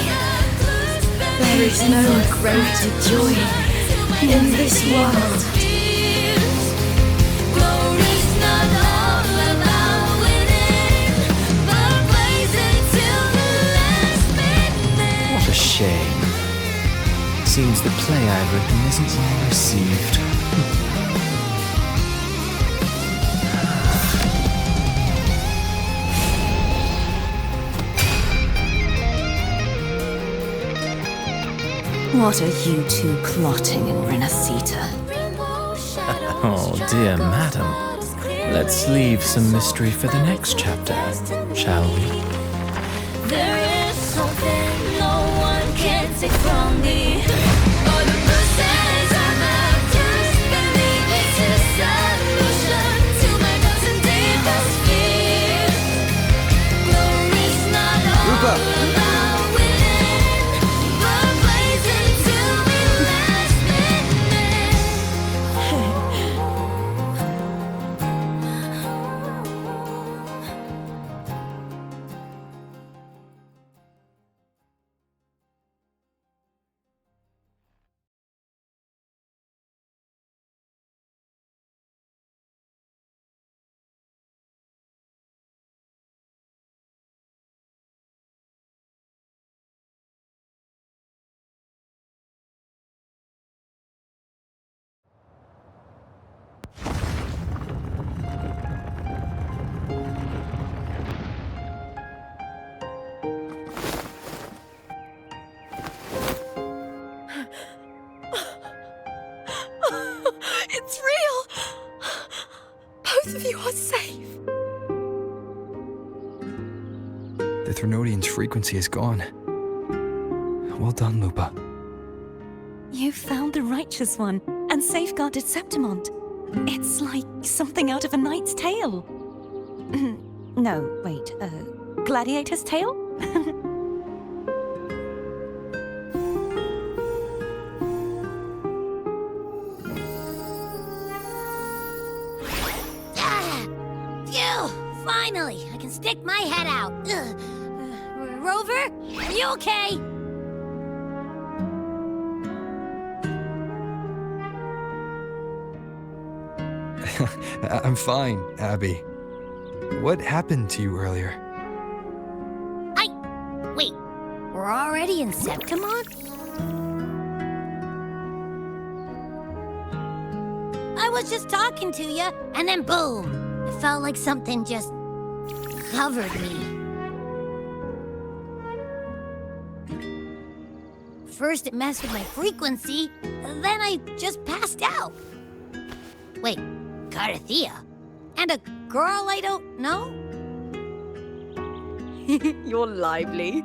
there is no greater joy in this world. What a shame. Seems the play I've written isn't well received. What are you two plotting in Renacita? Oh, dear madam. Let's leave some mystery for the next chapter, shall we? There is something no one can take from me. All the bruises I have just believe it's a solution to my doubts and deepest fears. Glory's not all about winning, but blazing till we last Both of you are safe. The Threnodian's frequency is gone. Well done, Lupa. You found the righteous one and safeguarded Septimont. It's like something out of a knight's tale. No, wait, gladiator's tale? Phew! Finally, I can stick my head out. Rover, are you okay? I'm fine, Abby. What happened to you earlier? Wait, we're already in Septimont? I was just talking to you, and then boom! It felt like something just covered me. First it messed with my frequency, then I just passed out. Wait, Carthea? And a girl I don't know? You're lively.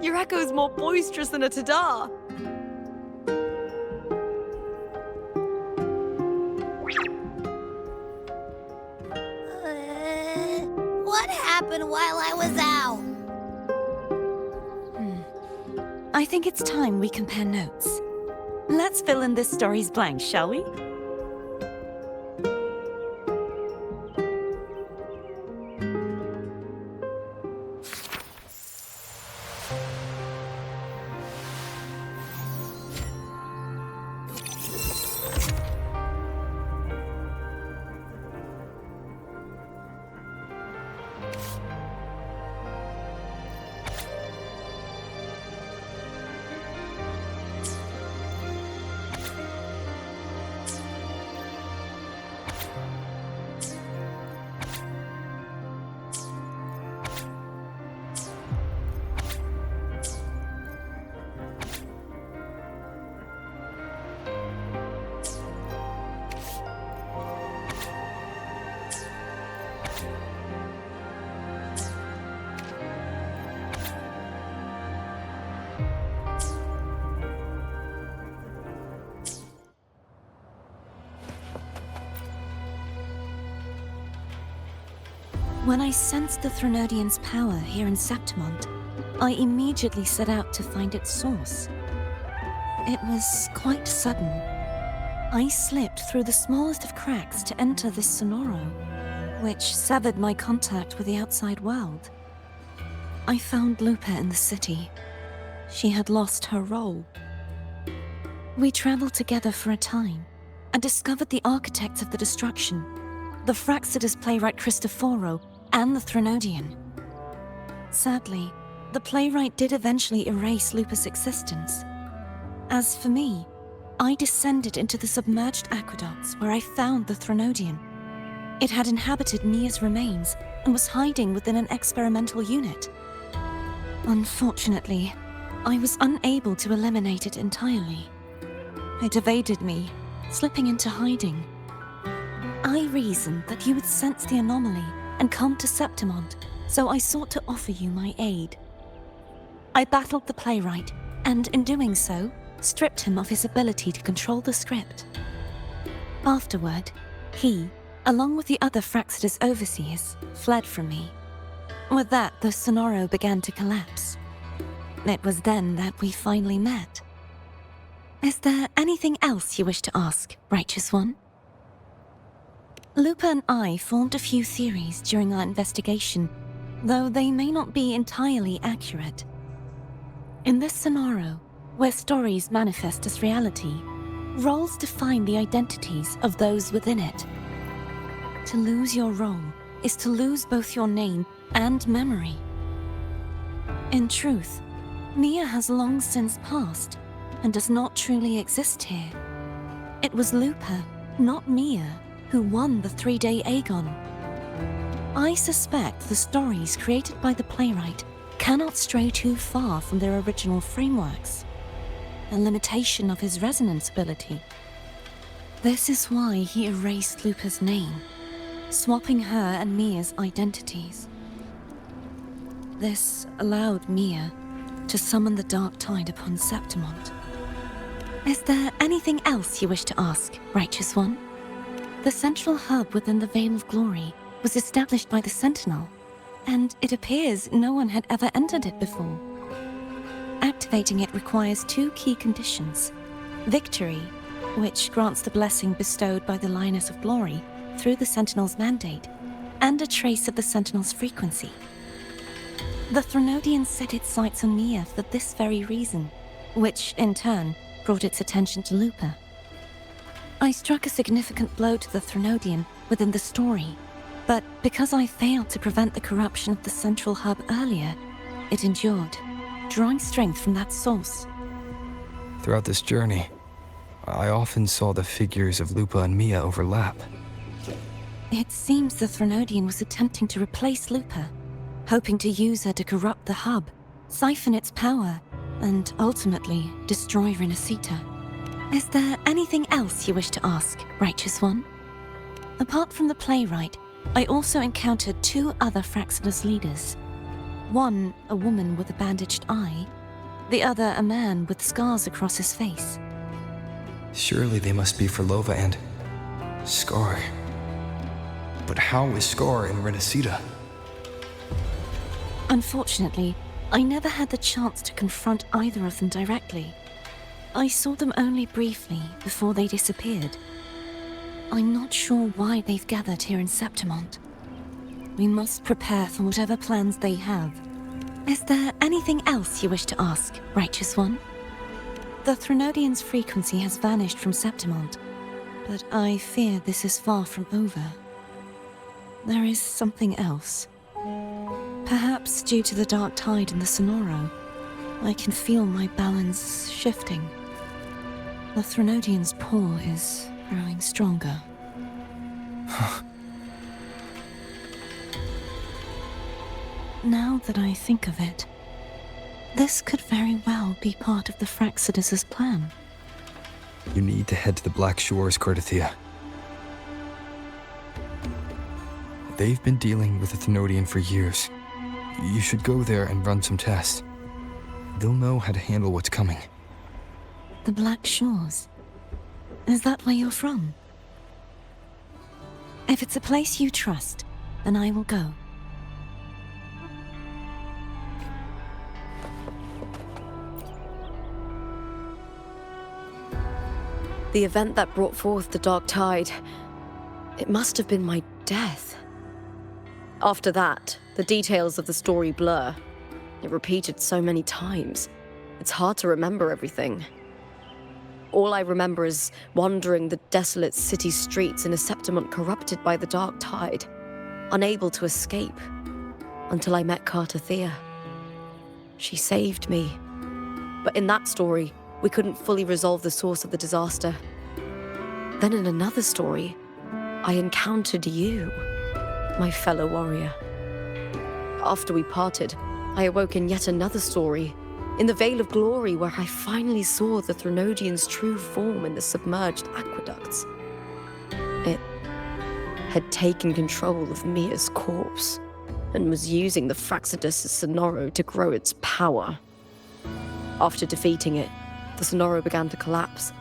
Your echo's more boisterous than a Tadar. What happened while I was out? I think it's time we compare notes. Let's fill in this story's blanks, shall we? When I sensed the Threnodian's power here in Septimont, I immediately set out to find its source. It was quite sudden. I slipped through the smallest of cracks to enter this sonoro, which severed my contact with the outside world. I found Lupa in the city. She had lost her role. We traveled together for a time and discovered the architects of the destruction, the Fraxidus playwright Cristoforo, and the Threnodian. Sadly, the playwright did eventually erase Lupa's existence. As for me, I descended into the submerged aqueducts where I found the Threnodian. It had inhabited Mia's remains and was hiding within an experimental unit. Unfortunately, I was unable to eliminate it entirely. It evaded me, slipping into hiding. I reasoned that you would sense the anomaly and come to Septimont, so I sought to offer you my aid. I battled the playwright, and in doing so, stripped him of his ability to control the script. Afterward, he, along with the other Fraxidus overseers, fled from me. With that, the sonoro began to collapse. It was then that we finally met. Is there anything else you wish to ask, Righteous One? Lupa and I formed a few theories during our investigation, though they may not be entirely accurate. In this sonoro, where stories manifest as reality, roles define the identities of those within it. To lose your role is to lose both your name and memory. In truth, Mia has long since passed and does not truly exist here. It was Lupa, not Mia, who won the 3-day Aegon. I suspect the stories created by the playwright cannot stray too far from their original frameworks, a limitation of his resonance ability. This is why he erased Lupa's name. swapping her and Mia's identities. This allowed Mia to summon the dark tide upon Septimont. Is there anything else you wish to ask, Righteous One? The central hub within the Veil of Glory was established by the Sentinel, and it appears no one had ever entered it before. Activating it requires 2 key conditions. Victory, which grants the blessing bestowed by the Lioness of Glory through the Sentinel's mandate, and a trace of the Sentinel's frequency. The Threnodian set its sights on Mia for this very reason, which, in turn, brought its attention to Lupa. I struck a significant blow to the Threnodian within the story, but because I failed to prevent the corruption of the central hub earlier, it endured, drawing strength from that source. Throughout this journey, I often saw the figures of Lupa and Mia overlap. It seems the Threnodian was attempting to replace Lupa, hoping to use her to corrupt the hub, siphon its power, and ultimately destroy Renacita. Is there anything else you wish to ask, Righteous One? Apart from the playwright, I also encountered 2 other Fraxidus leaders. One, a woman with a bandaged eye, the other a man with scars across his face. Surely they must be for Lova and Scar. But how is Scar in Renacita? Unfortunately, I never had the chance to confront either of them directly. I saw them only briefly before they disappeared. I'm not sure why they've gathered here in Septimont. We must prepare for whatever plans they have. Is there anything else you wish to ask, Righteous One? The Threnodian's frequency has vanished from Septimont, but I fear this is far from over. There is something else. Perhaps due to the dark tide in the Sonoro, I can feel my balance shifting. The Threnodian's pull is growing stronger. Now that I think of it, this could very well be part of the Fraxidus' plan. You need to head to the Black Shores, Cordothea. They've been dealing with the Thenodian for years. You should go there and run some tests. They'll know how to handle what's coming. The Black Shores? Is that where you're from? If it's a place you trust, then I will go. The event that brought forth the dark tide, it must have been my death. After that, the details of the story blur. It repeated so many times. It's hard to remember everything. All I remember is wandering the desolate city streets in a Septimont corrupted by the dark tide, unable to escape, until I met Cartothea. She saved me. But in that story, we couldn't fully resolve the source of the disaster. Then in another story, I encountered you, my fellow warrior. After we parted, I awoke in yet another story, in the Veil of Glory, where I finally saw the Threnodian's true form in the submerged aqueducts. It had taken control of Mia's corpse, and was using the Fraxidus' Sonoro to grow its power. After defeating it, the Sonoro began to collapse.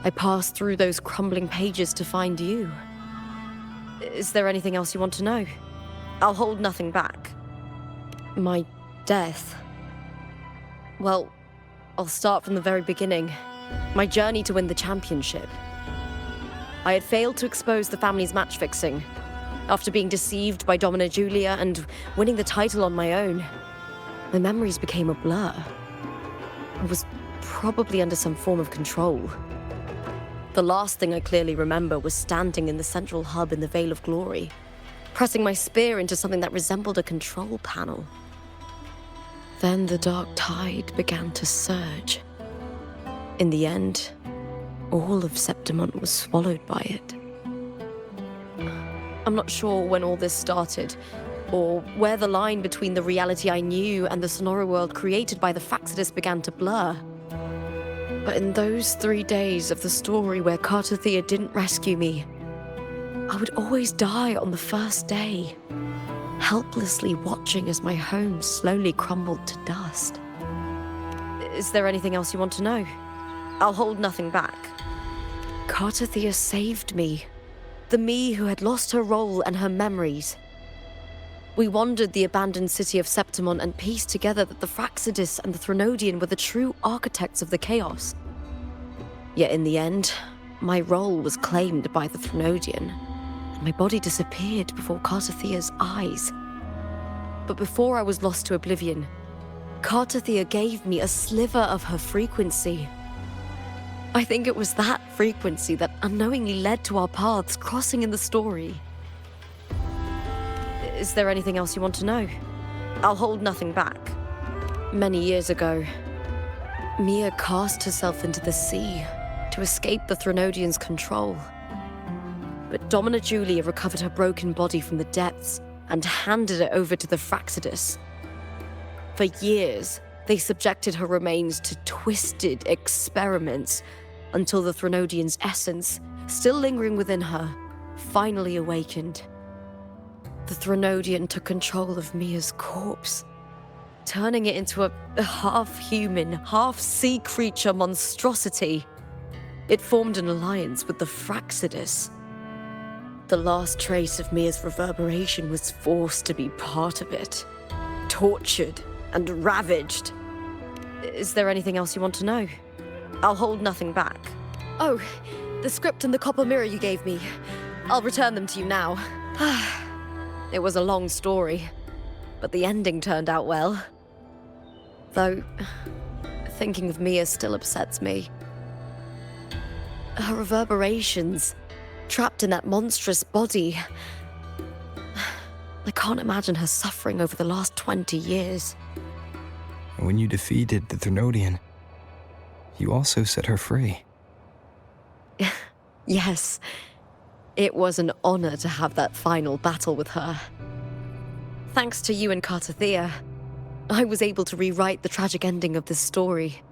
I passed through those crumbling pages to find you. Is there anything else you want to know? I'll hold nothing back. My death. Well, I'll start from the very beginning. My journey to win the championship. I had failed to expose the family's match fixing. After being deceived by Domina Julia and winning the title on my own, my memories became a blur. I was probably under some form of control. The last thing I clearly remember was standing in the central hub in the Veil of Glory, pressing my spear into something that resembled a control panel. Then the dark tide began to surge. In the end, all of Septimont was swallowed by it. I'm not sure when all this started, or where the line between the reality I knew and the Sonoro world created by the Fraxidus began to blur. But in those 3 days of the story where Cartothea didn't rescue me, I would always die on the first day, helplessly watching as my home slowly crumbled to dust. Is there anything else you want to know? I'll hold nothing back. Cartathea saved me. The me who had lost her role and her memories. We wandered the abandoned city of Septimon and pieced together that the Fraxidus and the Threnodian were the true architects of the chaos. Yet in the end, my role was claimed by the Threnodian, and my body disappeared before Cartathea's eyes. But before I was lost to oblivion, Cartathea gave me a sliver of her frequency. I think it was that frequency that unknowingly led to our paths crossing in the story. Is there anything else you want to know? I'll hold nothing back. Many years ago, Mia cast herself into the sea to escape the Threnodian's control. But Domina Julia recovered her broken body from the depths and handed it over to the Fraxidus. For years, they subjected her remains to twisted experiments until the Threnodian's essence, still lingering within her, finally awakened. The Threnodian took control of Mia's corpse, turning it into a half-human, half-sea creature monstrosity. It formed an alliance with the Fraxidus. The last trace of Mia's reverberation was forced to be part of it, tortured and ravaged. Is there anything else you want to know? I'll hold nothing back. Oh, the script and the copper mirror you gave me. I'll return them to you now. It was a long story, but the ending turned out well. Though, thinking of Mia still upsets me. Her reverberations, trapped in that monstrous body. I can't imagine her suffering over the last 20 years. When you defeated the Threnodian, you also set her free. Yes, it was an honor to have that final battle with her. Thanks to you and Cartathea, I was able to rewrite the tragic ending of this story.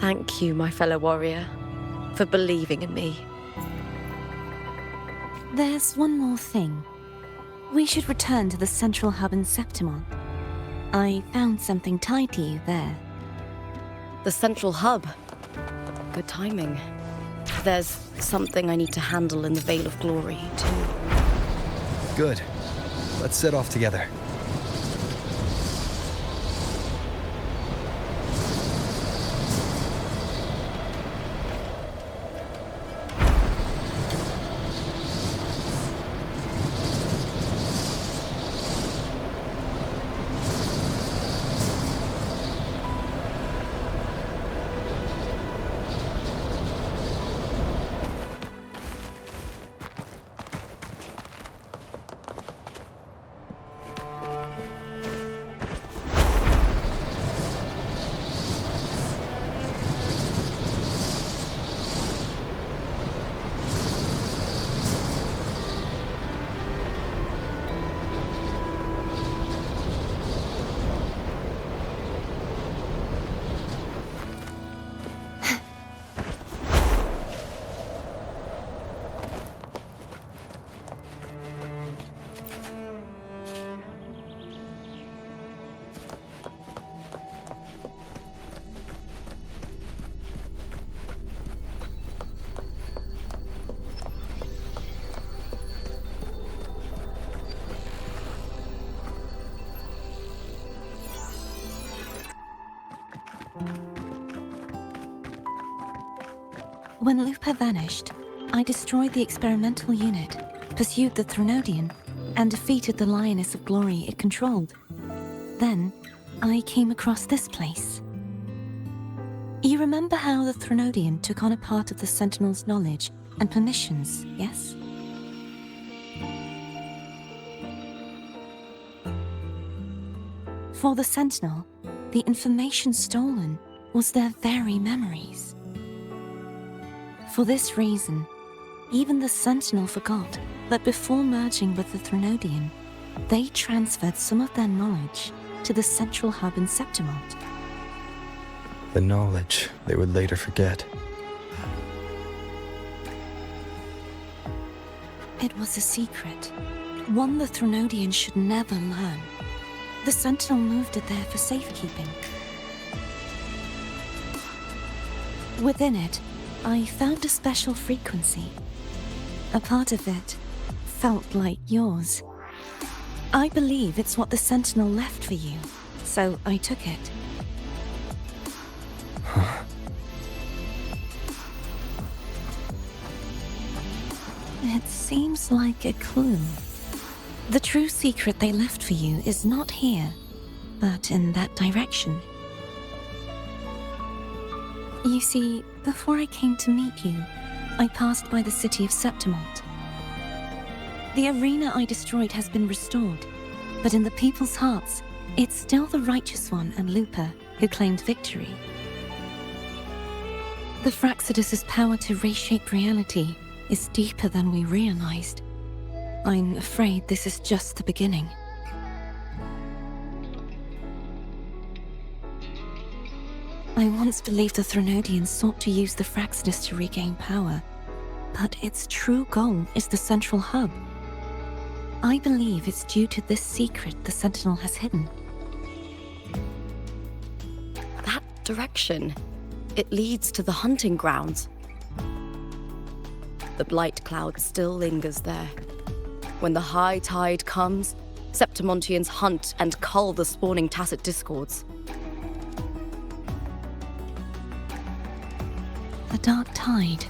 Thank you, my fellow warrior, for believing in me. There's one more thing. We should return to the central hub in Septimon. I found something tied to you there. The central hub. Good timing. There's something I need to handle in the Veil of Glory, too. Good. Let's set off together. When Lupa vanished, I destroyed the experimental unit, pursued the Threnodian, and defeated the Lioness of Glory it controlled. Then, I came across this place. You remember how the Threnodian took on a part of the Sentinel's knowledge and permissions, yes? For the Sentinel, the information stolen was their very memories. For this reason, even the Sentinel forgot that before merging with the Threnodian, they transferred some of their knowledge to the central hub in Septimont. The knowledge they would later forget. It was a secret. One the Threnodians should never learn. The Sentinel moved it there for safekeeping. Within it, I found a special frequency. A part of it felt like yours. I believe it's what the Sentinel left for you, so I took it. It seems like a clue. The true secret they left for you is not here, but in that direction. You see, before I came to meet you, I passed by the city of Septimont. The arena I destroyed has been restored, but in the people's hearts, it's still the Righteous One and Lupa who claimed victory. The Fraxidus' power to reshape reality is deeper than we realized. I'm afraid this is just the beginning. I once believed the Threnodians sought to use the Fraxidus to regain power, but its true goal is the central hub. I believe it's due to this secret the Sentinel has hidden. That direction, it leads to the hunting grounds. The blight cloud still lingers there. When the high tide comes, Septimontians hunt and cull the spawning Tacit discords. The dark tide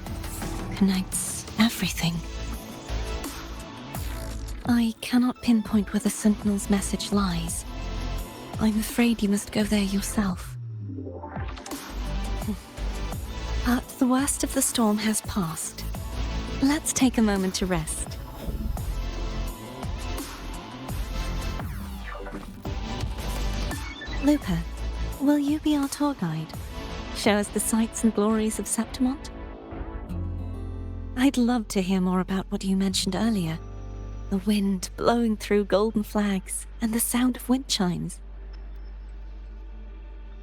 connects everything. I cannot pinpoint where the Sentinel's message lies. I'm afraid you must go there yourself. But the worst of the storm has passed. Let's take a moment to rest. Lupa, will you be our tour guide? Show us the sights and glories of Septimont? I'd love to hear more about what you mentioned earlier. The wind blowing through golden flags and the sound of wind chimes.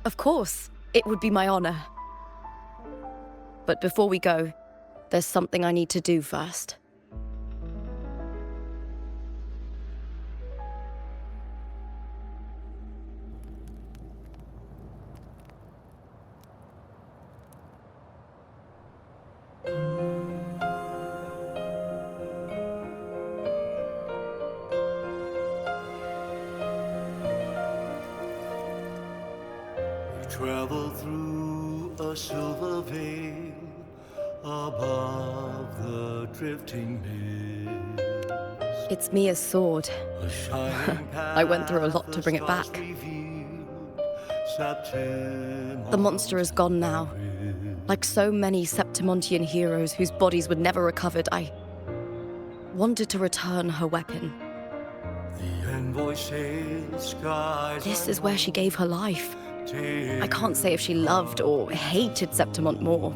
Of course, it would be my honor. But before we go, there's something I need to do first. Travel through a silver veil above the drifting mist. It's Mia's sword. I went through a lot to bring it back. The monster is gone now. Like so many Septimontian heroes whose bodies were never recovered, I wanted to return her weapon. This is where she gave her life. I can't say if she loved or hated Septimont more.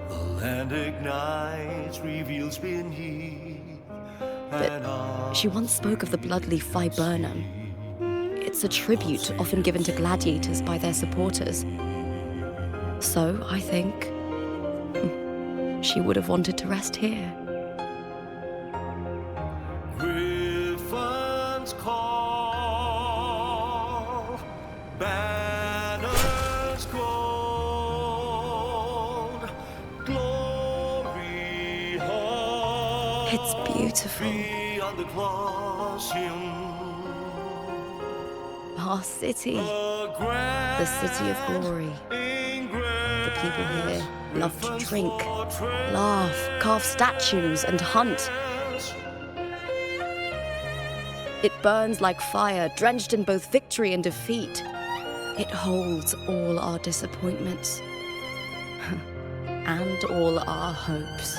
The land ignites, reveals beneath. But she once spoke of the bloodleaf viburnum. It's a tribute often given to gladiators by their supporters. So, I think, she would have wanted to rest here. Griffins call, banners gold, glory hall. It's beautiful. Beyond the Colosseum. Our city, the city of glory. The people here love to drink, laugh, carve statues, and hunt. It burns like fire, drenched in both victory and defeat. It holds all our disappointments and all our hopes.